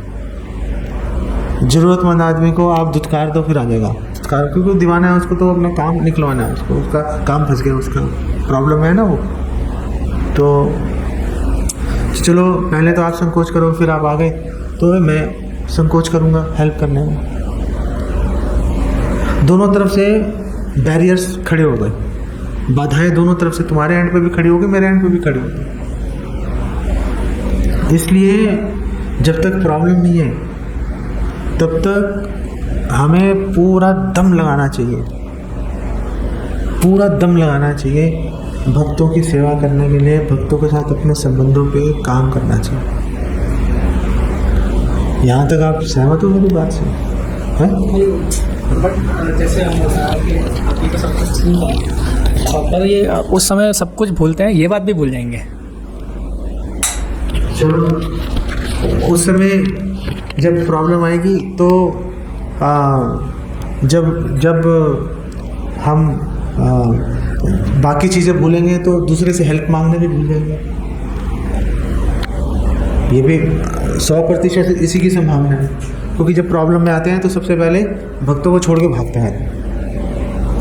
ज़रूरतमंद आदमी को आप धुतकार दो फिर आ जाएगा, धुतकार, क्योंकि दीवाना है, उसको तो अपना काम निकलवाना है, उसको उसका काम फंस गया, उसका प्रॉब्लम है ना वो। तो चलो पहले तो आप संकोच करो, फिर आप आ गए, तो मैं संकोच करूँगा हेल्प करने में। दोनों तरफ से बैरियर्स खड़े हो गए, बाधाएं दोनों तरफ से, तुम्हारे एंड पे भी खड़ी होगी, मेरे एंड पे भी खड़ी होगी। इसलिए जब तक प्रॉब्लम नहीं है तब तक हमें पूरा दम लगाना चाहिए, पूरा दम लगाना चाहिए भक्तों की सेवा करने के लिए, भक्तों के साथ अपने संबंधों पे काम करना चाहिए। यहाँ तक आप सहमत हो मेरी बात से? हैं? बट जैसे हम बताया कि आपकी तो सब कुछ ठीक है, पर ये उस समय सब कुछ भूलते हैं, ये बात भी भूल जाएंगे। चलो उस समय जब प्रॉब्लम आएगी तो जब हम बाकी चीज़ें भूलेंगे तो दूसरे से हेल्प मांगने भी भूल जाएंगे। ये भी 100% इसी की संभावना है, क्योंकि जब प्रॉब्लम में आते हैं तो सबसे पहले भक्तों को छोड़ के भागते हैं,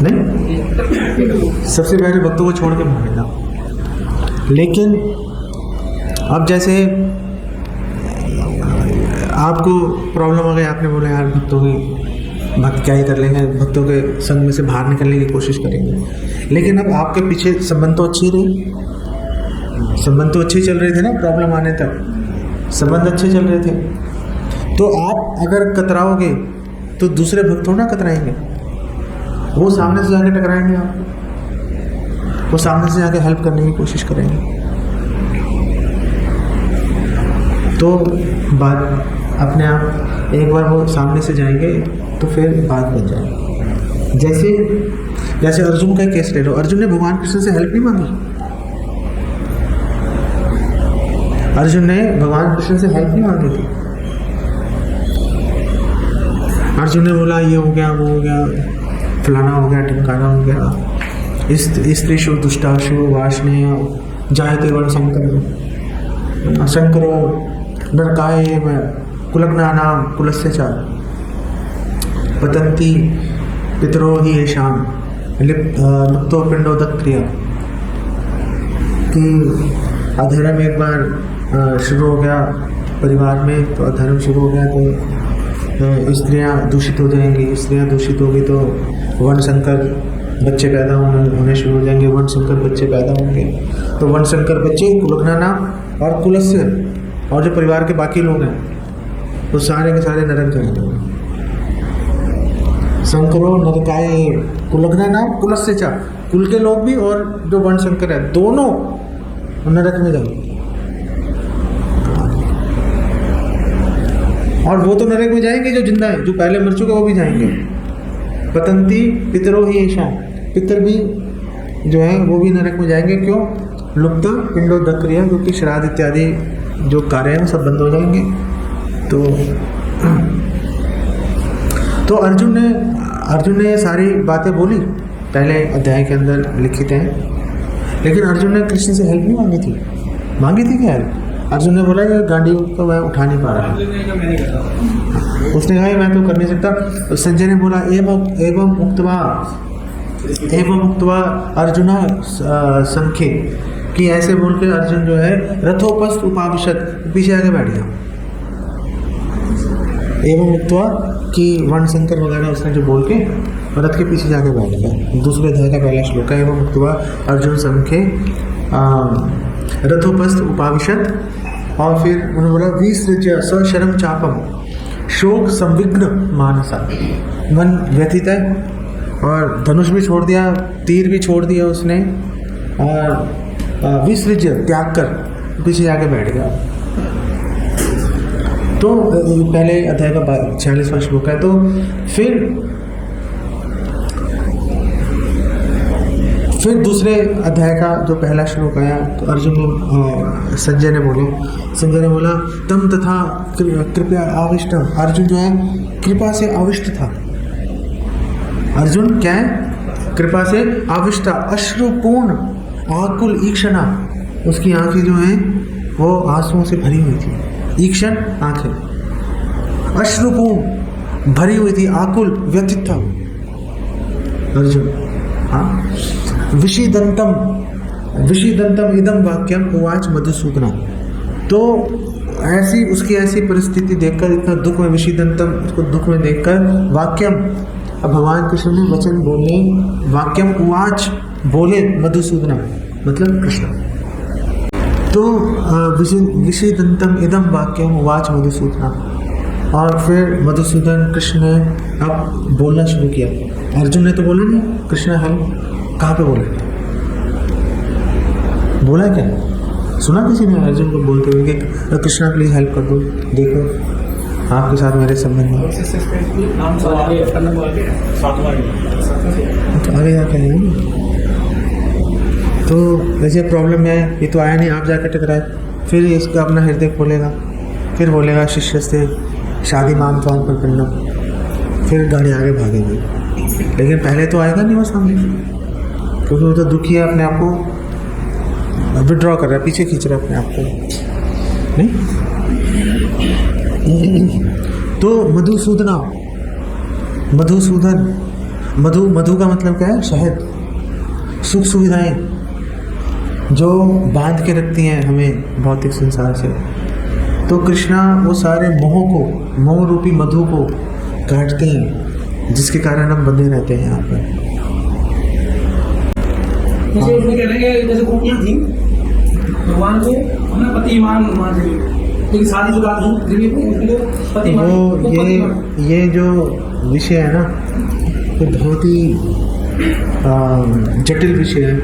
नहीं, सबसे पहले भक्तों को छोड़ के भागेगा। लेकिन अब जैसे आपको प्रॉब्लम आ गई, आपने बोला यार भक्त क्या ही कर लेंगे, भक्तों के संग में से बाहर निकलने की कोशिश करेंगे, लेकिन अब आपके पीछे संबंध तो अच्छे रहे, संबंध तो अच्छे चल रहे थे ना, प्रॉब्लम आने तक संबंध अच्छे चल रहे थे। तो आप अगर कतराओगे तो दूसरे भक्त ना कतराएंगे, वो सामने से जाके टकराएंगे आपको, वो सामने से जाके हेल्प करने की कोशिश करेंगे। तो बात अपने आप एक बार वो सामने से जाएंगे तो फिर बात बन जाएगी। जैसे अर्जुन का केस ले लो, अर्जुन ने भगवान कृष्ण से हेल्प नहीं मांगी, अर्जुन ने भगवान कृष्ण से हेल्प नहीं मांगी थी। अर्जुन ने बोला ये हो गया, वो हो गया, फलाना हो गया, ढमकाना हो गया, स्त्रीषु दुष्टाशु वार्ष्णेय जायते वर्णशंकर शंकरो नरकाय कुलग्नानां कुलस्य च पतन्ति पितरो हि येषां लुप्तो पिंडोदक्रिया। कि अधर्म एक बार शुरू हो गया परिवार में, तो अधर्म शुरू हो गया तो स्त्रियां दूषित हो जाएंगी, स्त्रियां दूषित होगी तो वर्णशंकर बच्चे पैदा होने शुरू हो जाएंगे, वर्णशंकर बच्चे पैदा होंगे, तो वर्णशंकर बच्चे कुलग्नानां और कुलस्य, और जो परिवार के बाकी लोग हैं वो सारे के सारे नरक जाएंगे। शंकरो नरकाय कुलग्नानां कुलस्य च, कुल के लोग भी और जो वर्णशंकर है दोनों नरक में जाएंगे। और वो तो नरक में जाएंगे जो जिंदा है, जो पहले मर चुके वो भी जाएंगे। पतंती पितरो ही ऐशा, पितर भी जो है वो भी नरक में जाएंगे। क्यों? लुप्त पिंडोदक्रिया, क्योंकि श्राद्ध इत्यादि जो कार्य हैं सब बंद हो जाएंगे। तो अर्जुन ने ये सारी बातें बोली, पहले अध्याय के अंदर लिखित हैं, लेकिन अर्जुन ने कृष्ण से हेल्प नहीं मांगी थी। मांगी थी क्या हेल्प? अर्जुन ने बोला ये गाड़ी तो मैं उठा नहीं पा रहा, उसने कहा मैं तो कर नहीं सकता। तो संजय ने बोला एवं उक्त्वा अर्जुन संख्ये, कि ऐसे बोल के अर्जुन जो है रथोपस्थ उपाविशत, पीछे आके बैठ गया। एवं उक्तवा कि वर्णशंकर वगैरह उसने जो बोल के रथ के पीछे जाके बैठ गया। दूसरे अध्याय का पहला श्लोक है, एवं उक्तवा अर्जुन संख्ये रथोपस्थ उपाविशत, और फिर उन्होंने बोला विसृज्य सशरम चापम शोक संविघ्न मानसा, मन व्यथित है और धनुष भी छोड़ दिया, तीर भी छोड़ दिया उसने, और विसृज्य त्याग कर पीछे जाके बैठ गया। तो पहले अध्याय का 46वां श्लोक है। तो फिर दूसरे अध्याय का जो पहला श्लोक आया तो अर्जुन ने संजय ने बोला तम तथा कृपया आविष्टम। अर्जुन जो है कृपा से आविष्ट था। अर्जुन क्या है? कृपा से आविष्टा, अश्रुपूर्ण आकुल ईक्षणा, उसकी आंखें जो हैं वो आंसुओं से भरी हुई थी। ईक्षण आंखें, अश्रुपूर्ण भरी हुई थी, आकुल व्यथित था अर्जुन। हाँ, विषीदंतम इदम वाक्यम उवाच मधुसूदना। तो ऐसी उसकी ऐसी परिस्थिति देखकर, इतना दुख में, विषीदंतम उसको दुख में देखकर, वाक्यम अब भगवान कृष्ण ने वचन बोले, वाक्यम उवाच बोले मधुसूदना मतलब कृष्ण। तो विषीदंतम इदम वाक्यम उवाच मधुसूदना, और फिर मधुसूदन कृष्ण ने अब बोलना शुरू किया। अर्जुन ने तो बोला नहीं, कृष्ण है कहाँ पे बोले, बोला क्या? सुना किसी ने अर्जुन को बोलते हुए कि कृष्णा प्लीज हेल्प कर दो, देखो आपके साथ मेरे संबंध में। तो आगे जाके नहीं, तो वैसे प्रॉब्लम है, ये तो आया नहीं, आप जाकर टकराए। फिर इसका अपना हृदय खोलेगा, फिर बोलेगा शिष्य से शादी माम तो पर करना, फिर गाड़ी आगे भागेगी। लेकिन पहले तो आएगा नहीं वो सामने, क्योंकि वो तो दुखी है, अपने आप को विड्रॉ कर रहा है, पीछे खींच रहा है अपने आप को, नहीं? तो मधुसूदन, मधु का मतलब क्या है? शहद, सुख सुविधाएं जो बांध के रखती हैं हमें भौतिक संसार से। तो कृष्णा वो सारे मोह रूपी मधु को काटते हैं, जिसके कारण हम बंधे रहते हैं यहाँ पर। जैसे उसमें कह रहे हैं जैसे गोपियाँ थी, भगवान को हमें पति मान रही, लेकिन शादी जो बात पति वो ये जो विषय है ना, ये बहुत ही जटिल विषय है,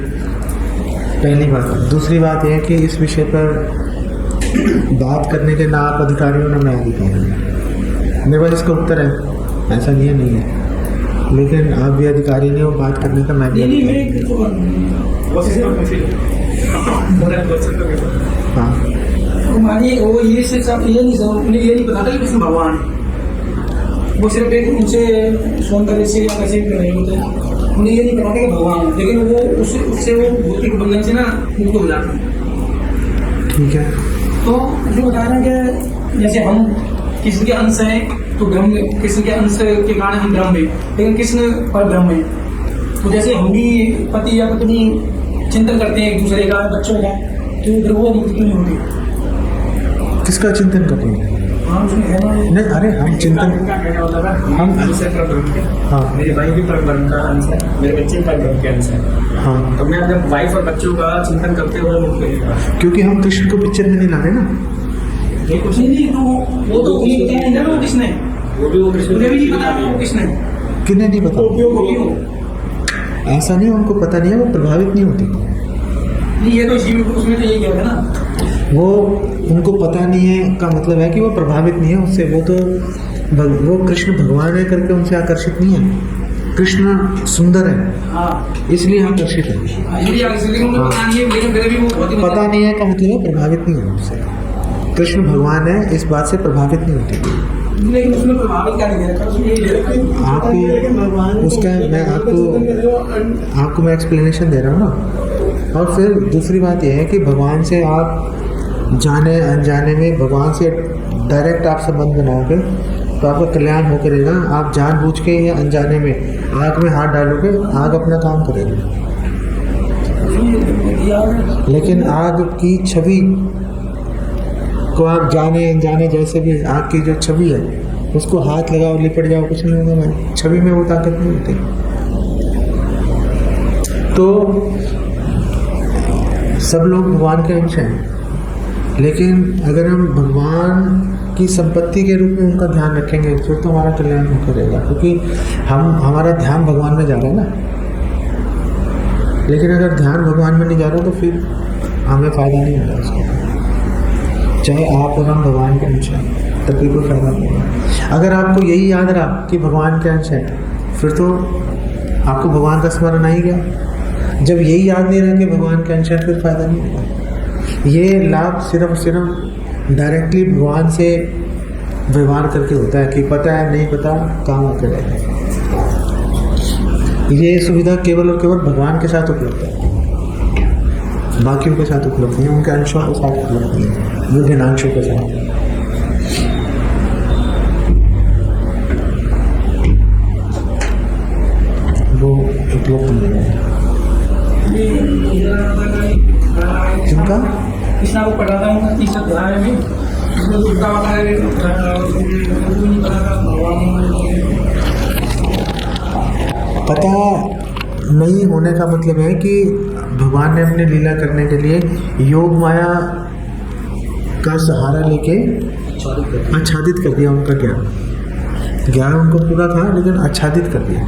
पहली बात। दूसरी बात यह है कि इस विषय पर बात करने के ना आप अधिकारी हो ना मैं अधिकारी हूँ। मेरे पास इसका उत्तर है, ऐसा नहीं है, लेकिन आप भी अधिकारी नहीं हो बात करने का, मैं भी हाँ। मानिए वो ये नहीं पता था कि कृष्ण भगवान है, वो सिर्फ एक उनसे सौंदर्य से या कैसे भी रहे होते, उन्हें ये नहीं पता था कि भगवान है, लेकिन वो उससे वो भौतिक बंधन से ना मुक्त हो जाते हैं। ठीक है, तो जो बता रहे हैं कि जैसे हम किसी के अंश हैं तो ब्रह्म, किसी के अंश के कारण हम ब्रह्म हैं, लेकिन कृष्ण पर ब्रह्म है। तो जैसे हम भी पति या पत्नी चिंतन करते हैं एक दूसरे का, बच्चों का, तो फिर वो मुक्ति नहीं होती। किसका चिंतन कर रहे हैं? नहीं, अरे हम चिंतन, हम हाँ, मेरी वाइफ भी परब्रह्म का अंश है, मेरे बच्चे भी परब्रह्म के अंश है। हाँ, तो मैं अपने वाइफ और बच्चों का चिंतन करते हुए मुक्त करूंगा, क्योंकि हम कृष्ण को पिक्चर में नहीं ला रहे ना। ये कुछ नहीं, तो वो तो उन्हें पता नहीं ना वो कृष्ण है, वो कृष्ण मुझे भी नहीं पता वो कृष्ण है। किन्हें नहीं पता? ऐसा नहीं, उनको पता नहीं है, वो प्रभावित नहीं होती। नहीं, ये तो जीव उसमें तो यही कहते हैं ना, वो उनको पता नहीं है का मतलब है कि वो प्रभावित नहीं है उससे, वो कृष्ण भगवान है करके उनसे आकर्षित नहीं है। कृष्ण सुंदर है इसलिए आकर्षित है। पता नहीं है का मतलब है प्रभावित नहीं है उससे। कृष्ण भगवान है इस बात से प्रभावित नहीं होती। लेकिन उसमें प्रभावित क्या नहीं आपको उसका मैं आपको मैं एक्सप्लेनेशन दे रहा हूँ ना। और फिर दूसरी बात यह है कि भगवान से आप जाने अनजाने में भगवान से डायरेक्ट आप संबंध बनाओगे तो आपका कल्याण होकर रहेगा। आप जानबूझ के या अनजाने में आग में हाथ डालोगे, आग अपना काम करेगी, लेकिन आग की छवि को आप जाने अनजाने जैसे भी आग की जो छवि है उसको हाथ लगाओ लिपट जाओ कुछ नहीं होगा भाई, छवि में वो ताकत नहीं होती। तो सब लोग भगवान के अंश हैं, लेकिन अगर हम भगवान की संपत्ति के रूप में उनका ध्यान रखेंगे फिर तो हमारा कल्याण होकर रहेगा, क्योंकि हमारा ध्यान भगवान में जा रहा है ना। लेकिन अगर ध्यान भगवान में नहीं जा रहा तो फिर हमें फायदा नहीं होगा उसका, चाहे आप और हम भगवान के अंश हैं तब भी कोई फायदा नहीं होगा। अगर आपको यही याद रहा कि भगवान के अंश है फिर तो आपको भगवान का स्मरण आ ही गया। जब यही याद नहीं रहा कि भगवान के अंश है फिर फायदा नहीं होगा। ये लाभ सिर्फ और सिर्फ डायरेक्टली भगवान से व्यवहार करके होता है कि पता है नहीं पता काम आकर रहेगा। ये सुविधा केवल और केवल भगवान के साथ उपलब्ध है, बाकियों के साथ उपलब्ध नहीं, उनके अंशों के साथ उपलब्ध नहीं है, वो भिन्नांशों के साथ। वो उपलब्ध नहीं है। किनका कृष्णा को पढ़ाता हूँ तीसरा अध्याय में, उसमें दुर्गा माता पता नहीं होने का मतलब है कि भगवान ने अपनी लीला करने के लिए योग माया का सहारा लेके आच्छादित कर दिया उनका ज्ञान उनको पूरा था लेकिन आच्छादित कर दिया,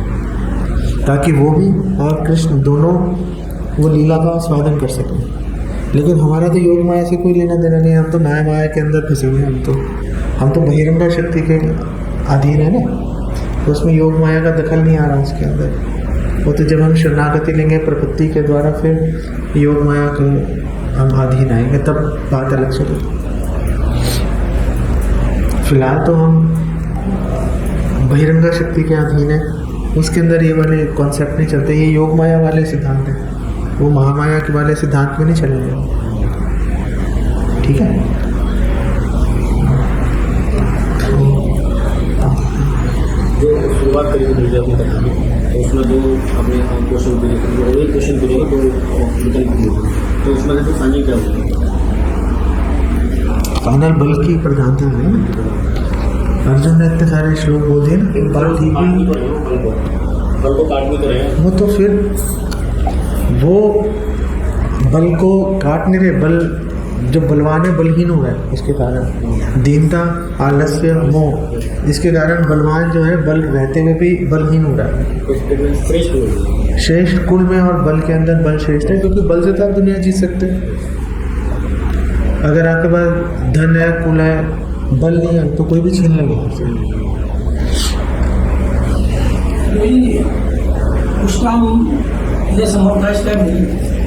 ताकि वो भी और कृष्ण दोनों वो लीला का स्वादन कर सकें। लेकिन हमारा तो योग माया से कोई लेना देना नहीं है, हम तो माया के अंदर फंसे हुए हैं। हम तो बहिरंगा शक्ति के अधीन है ना, तो उसमें योग माया का दखल नहीं आ रहा उसके अंदर। वो तो जब हम शरणागति लेंगे प्रपत्ति के द्वारा फिर योग माया को हम अधीन आएंगे, तब बात अलग चले। फिलहाल तो हम बहिरंगा शक्ति के अधीन है, उसके अंदर ये वाले कॉन्सेप्ट नहीं चलते। ये योग माया वाले सिद्धांत हैं, वो महामाया के वाले सिद्धांत में नहीं चलेंगे। ठीक है। जो शुरुआत करी थी अपनी कथा की, तो उसमें जो अपने क्वेश्चन पूरे थे, एक क्वेश्चन पूरे तो विकल्प दिए थे, तो उसमें तो फाइनल क्या हुआ? फाइनल बल की प्रधानता है। अर्जुन ने इतने सारे श्लोक बोल दिए ना, बल ठीक भी बल को काट भी तो रहे, वो तो फिर वो बल को काट नहीं रहे। बल जो बलवान है बलहीन हो रहा है, इसके कारण दीनता आलस्य मोह, इसके कारण बलवान जो है बल रहते हुए भी बलहीन हो रहा है। श्रेष्ठ कुल में और बल के अंदर बल श्रेष्ठ है, क्योंकि बल से तो आप दुनिया जीत सकते हैं। अगर आपके पास धन है, कुल है, बल नहीं है तो कोई भी छीन लेगा।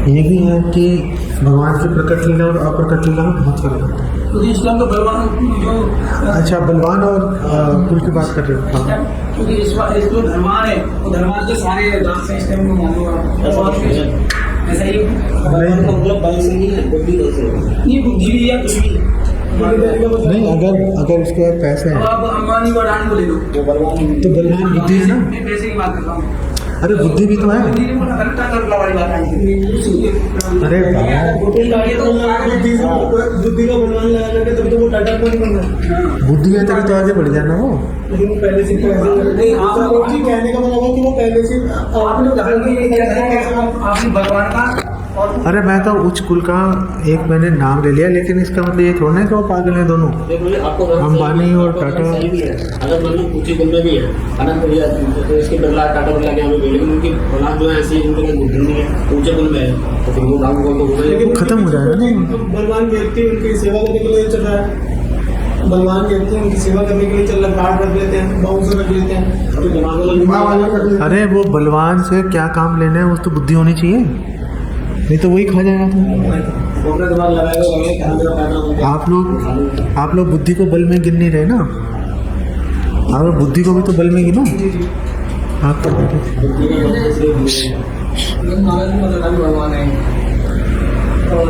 ये भी है कि भगवान की प्रकट लीला और अप्रकट लीला में बहुत फर्क होता है। तो इस्लाम का बलवान जो अच्छा, बलवान और कुल की बात कर रहे हो। हाँ, क्योंकि इसको धर्मान है, वो धर्मान के सारे दास हैं, इसलिए मैं मानूंगा ऐसा ही। मतलब बल से नहीं है, बुद्धि से ये बुद्धि भी है, कुछ भी नहीं, अगर उसके बाद पैसे हैं, अब अंबानी को अडानी को ले लो, तो बलवान बुद्धि है ना। मैं पैसे की बात कर रहा हूँ। अरे बुद्धि भी तो है। अरे बुद्धि का बलवान लगा करके तब तो वो टाटा को नहीं बन रहा। बुद्धि है तभी तो आगे बढ़ जाना वो। लेकिन वो पहले से नहीं, आपने कहने का मतलब है कि वो पहले से आपने भगवान का। अरे मैं तो उच्च कुल का एक मैंने नाम ले लिया, लेकिन इसका मतलब ये थोड़ा ना कि वो पागल है दोनों, अंबानी और टाटा। अगर मतलब ऊंची कुल में भी है अनंत भैया, तो इसके बिरला टाटा बिरला के हमें, लेकिन उनकी औलाद जो है ऐसी जिनके पास बुद्धि नहीं है, ऊंचे कुल में है, तो फिर वो राम को तो खत्म हो जाएगा ना। बलवान व्यक्ति उनकी सेवा करने के लिए चल रहा है। बलवान व्यक्ति उनकी सेवा करने के लिए चल रहा है, कार्ड रख लेते हैं, बाउंस रख लेते हैं, अभी दिमाग अरे वो बलवान से क्या काम लेना है, उस तो बुद्धि होनी चाहिए, नहीं तो वही खा जाएगा। तो अपना दिमाग लगाएगा। आप लोग बुद्धि को बल में गिन नहीं रहे ना, आप बुद्धि को भी तो बल में गिनो। आप तो भगवान है और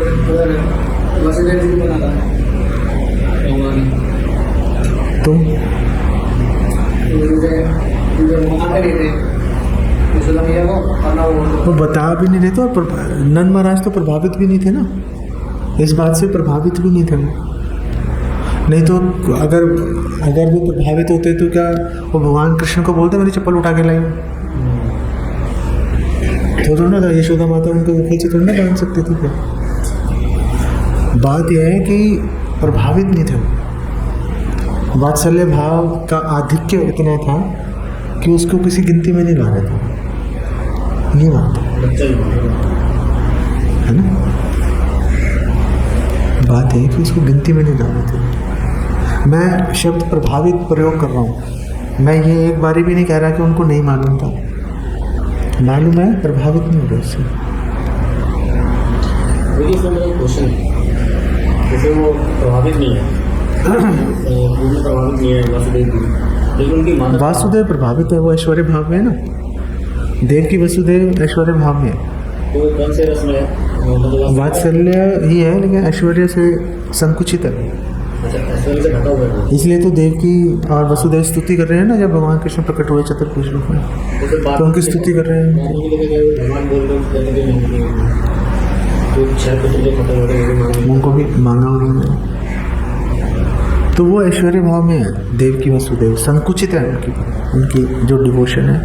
वसुदेव जी बना था भगवान, तुम वो बता भी नहीं रहे थे, और नंद महाराज तो प्रभावित भी नहीं थे ना, इस बात से प्रभावित भी नहीं थे वो। नहीं तो अगर अगर वो प्रभावित होते तो क्या वो भगवान कृष्ण को बोलते मेरी चप्पल उठा के लाई, तो थोड़ा ना था यशोदा माता उनको खुद से थोड़ा ना बांध सकती थी क्या। बात यह है कि प्रभावित नहीं थे, वात्सल्य भाव का आधिक्य इतना था कि उसको किसी गिनती में नहीं ला रहे थे, ये बात है ना। बात है कि उसको गिनती में नहीं ला रहे थे। मैं शब्द प्रभावित प्रयोग कर रहा हूँ, मैं ये एक बारी भी नहीं कह रहा कि उनको नहीं मालूम था, मालूम है, प्रभावित नहीं हो रहे उससे। देखिए मेरा क्वेश्चन है, जैसे वो प्रभावित नहीं है, पूर्ण प्रभावित नहीं है वासुदेव जी, लेकिन उनकी माता वासुदेव प्रभावित है, वो ऐश्वर्य भाव में है ना, देव की वसुदेव ऐश्वर्य भाव में है। तो वो कौन से रस में है, मतलब वात्सल्य ही है लेकिन ऐश्वर्य से संकुचित है, अच्छा ऐश्वर्य से ढका हुआ है वो। इसलिए तो देव की और वसुदेव स्तुति कर रहे हैं ना, जब भगवान कृष्ण प्रकट हुए चतुर्भुज रूप में, तो फिर बात तो उनकी स्तुति कर रहे हैं। भगवान बोल रहे हैं कहते कि नहीं, तो 6 पुत्र जो खत्म हो रहे हैं उनको भी मांगा उन्होंने, तो वो ऐश्वर्य भाव में है। देव की वसुदेव संकुचित है उनकी जो डिवोशन है,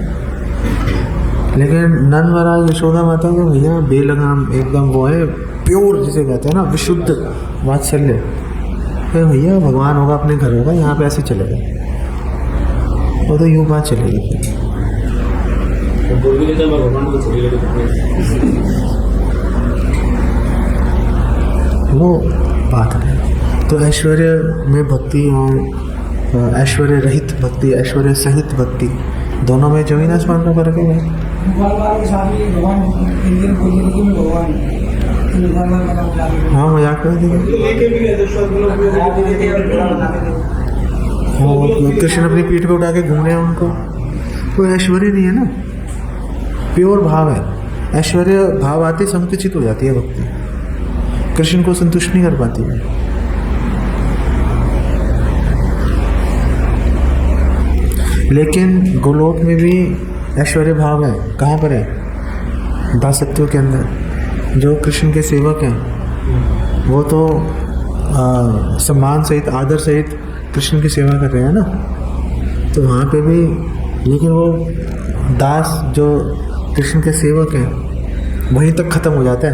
लेकिन नंदवरा यशोदा माता तो भैया बेलगाम एकदम वो है, प्योर जिसे कहते हैं ना, विशुद्ध वात्सल्य। तो भैया भगवान होगा अपने घर होगा, यहाँ पे ऐसे चलेगा, वो तो यूँ बात चलेगी। तो बोल भी देता है मैं भगवान को छोड़ लेकर वो बात है। तो ऐश्वर्य में भक्ति और ऐश्वर्य रहित भक्ति, ऐश्वर्य सहित भक्ति, दोनों में जमीन आसमान का फर्क है। बार के साथ भी भगवान इंद्र बोल रहे कि मैं भगवान हूँ, हाँ मजाक कर देंगे। लेके भी गए थे हाँ कृष्ण अपनी पीठ पे उठा के घूम रहे हैं उनको, तो ऐश्वर्य नहीं है ना, प्योर भाव है। ऐश्वर्य भाव आते संकुचित हो जाती है भक्ति, कृष्ण को संतुष्ट नहीं कर पाती है। लेकिन गोलोक में भी ऐश्वर्य भाव है, कहाँ पर है, दासत्व के अंदर। जो कृष्ण के सेवक हैं वो तो सम्मान सहित आदर सहित कृष्ण की सेवा कर रहे हैं ना, तो वहाँ पे भी, लेकिन वो दास जो कृष्ण के सेवक हैं वहीं तक खत्म हो जाता है,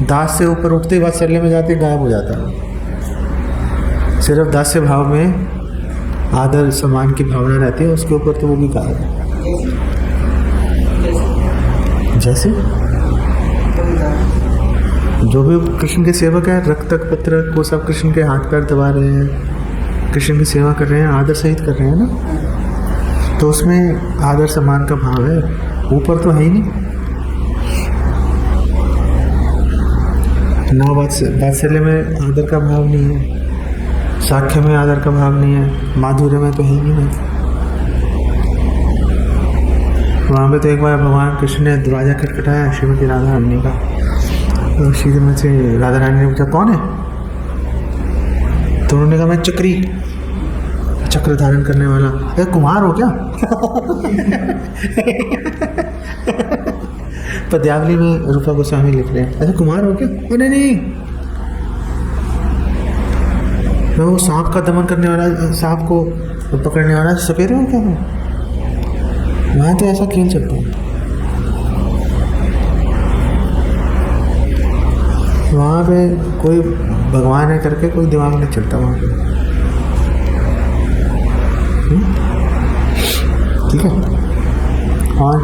दास से ऊपर उठते ही वात्सल्य में जाते गायब हो जाता है। सिर्फ दास्य भाव में आदर सम्मान की भावना रहती है, उसके ऊपर तो वो भी गायब है। जैसे जो भी कृष्ण के सेवक हैं, रक्तक पत्रक, वो सब कृष्ण के हाथ पैर दबा रहे हैं, कृष्ण की सेवा कर रहे हैं, आदर सहित कर रहे हैं ना, तो उसमें आदर सम्मान का भाव है, ऊपर तो है ही नहीं ना। वात्सल्य में आदर का भाव नहीं है, साख्य में आदर का भाव नहीं है, माधुर्य में तो है ही नहीं। वहाँ पे तो एक बार भगवान कृष्ण ने दरवाजा खटखटाया श्रीमती राधा रानी का, तो श्रीमती राधा रानी ने पूछा कौन है, तो उन्होंने कहा मैं चक्री, चक्र धारण करने वाला। अरे कुमार हो क्या? पद्यावली में रूपा गोस्वामी लिख रहे हैं, अरे कुमार हो क्या? अरे नहीं, मैं वो सांप का दमन करने वाला, सांप को पकड़ने वाला सपेरे हो क्या? वहाँ तो ऐसा खेल चलता है, वहाँ पे कोई भगवान है करके कोई दिमाग नहीं चलता वहाँ पे। ठीक है। और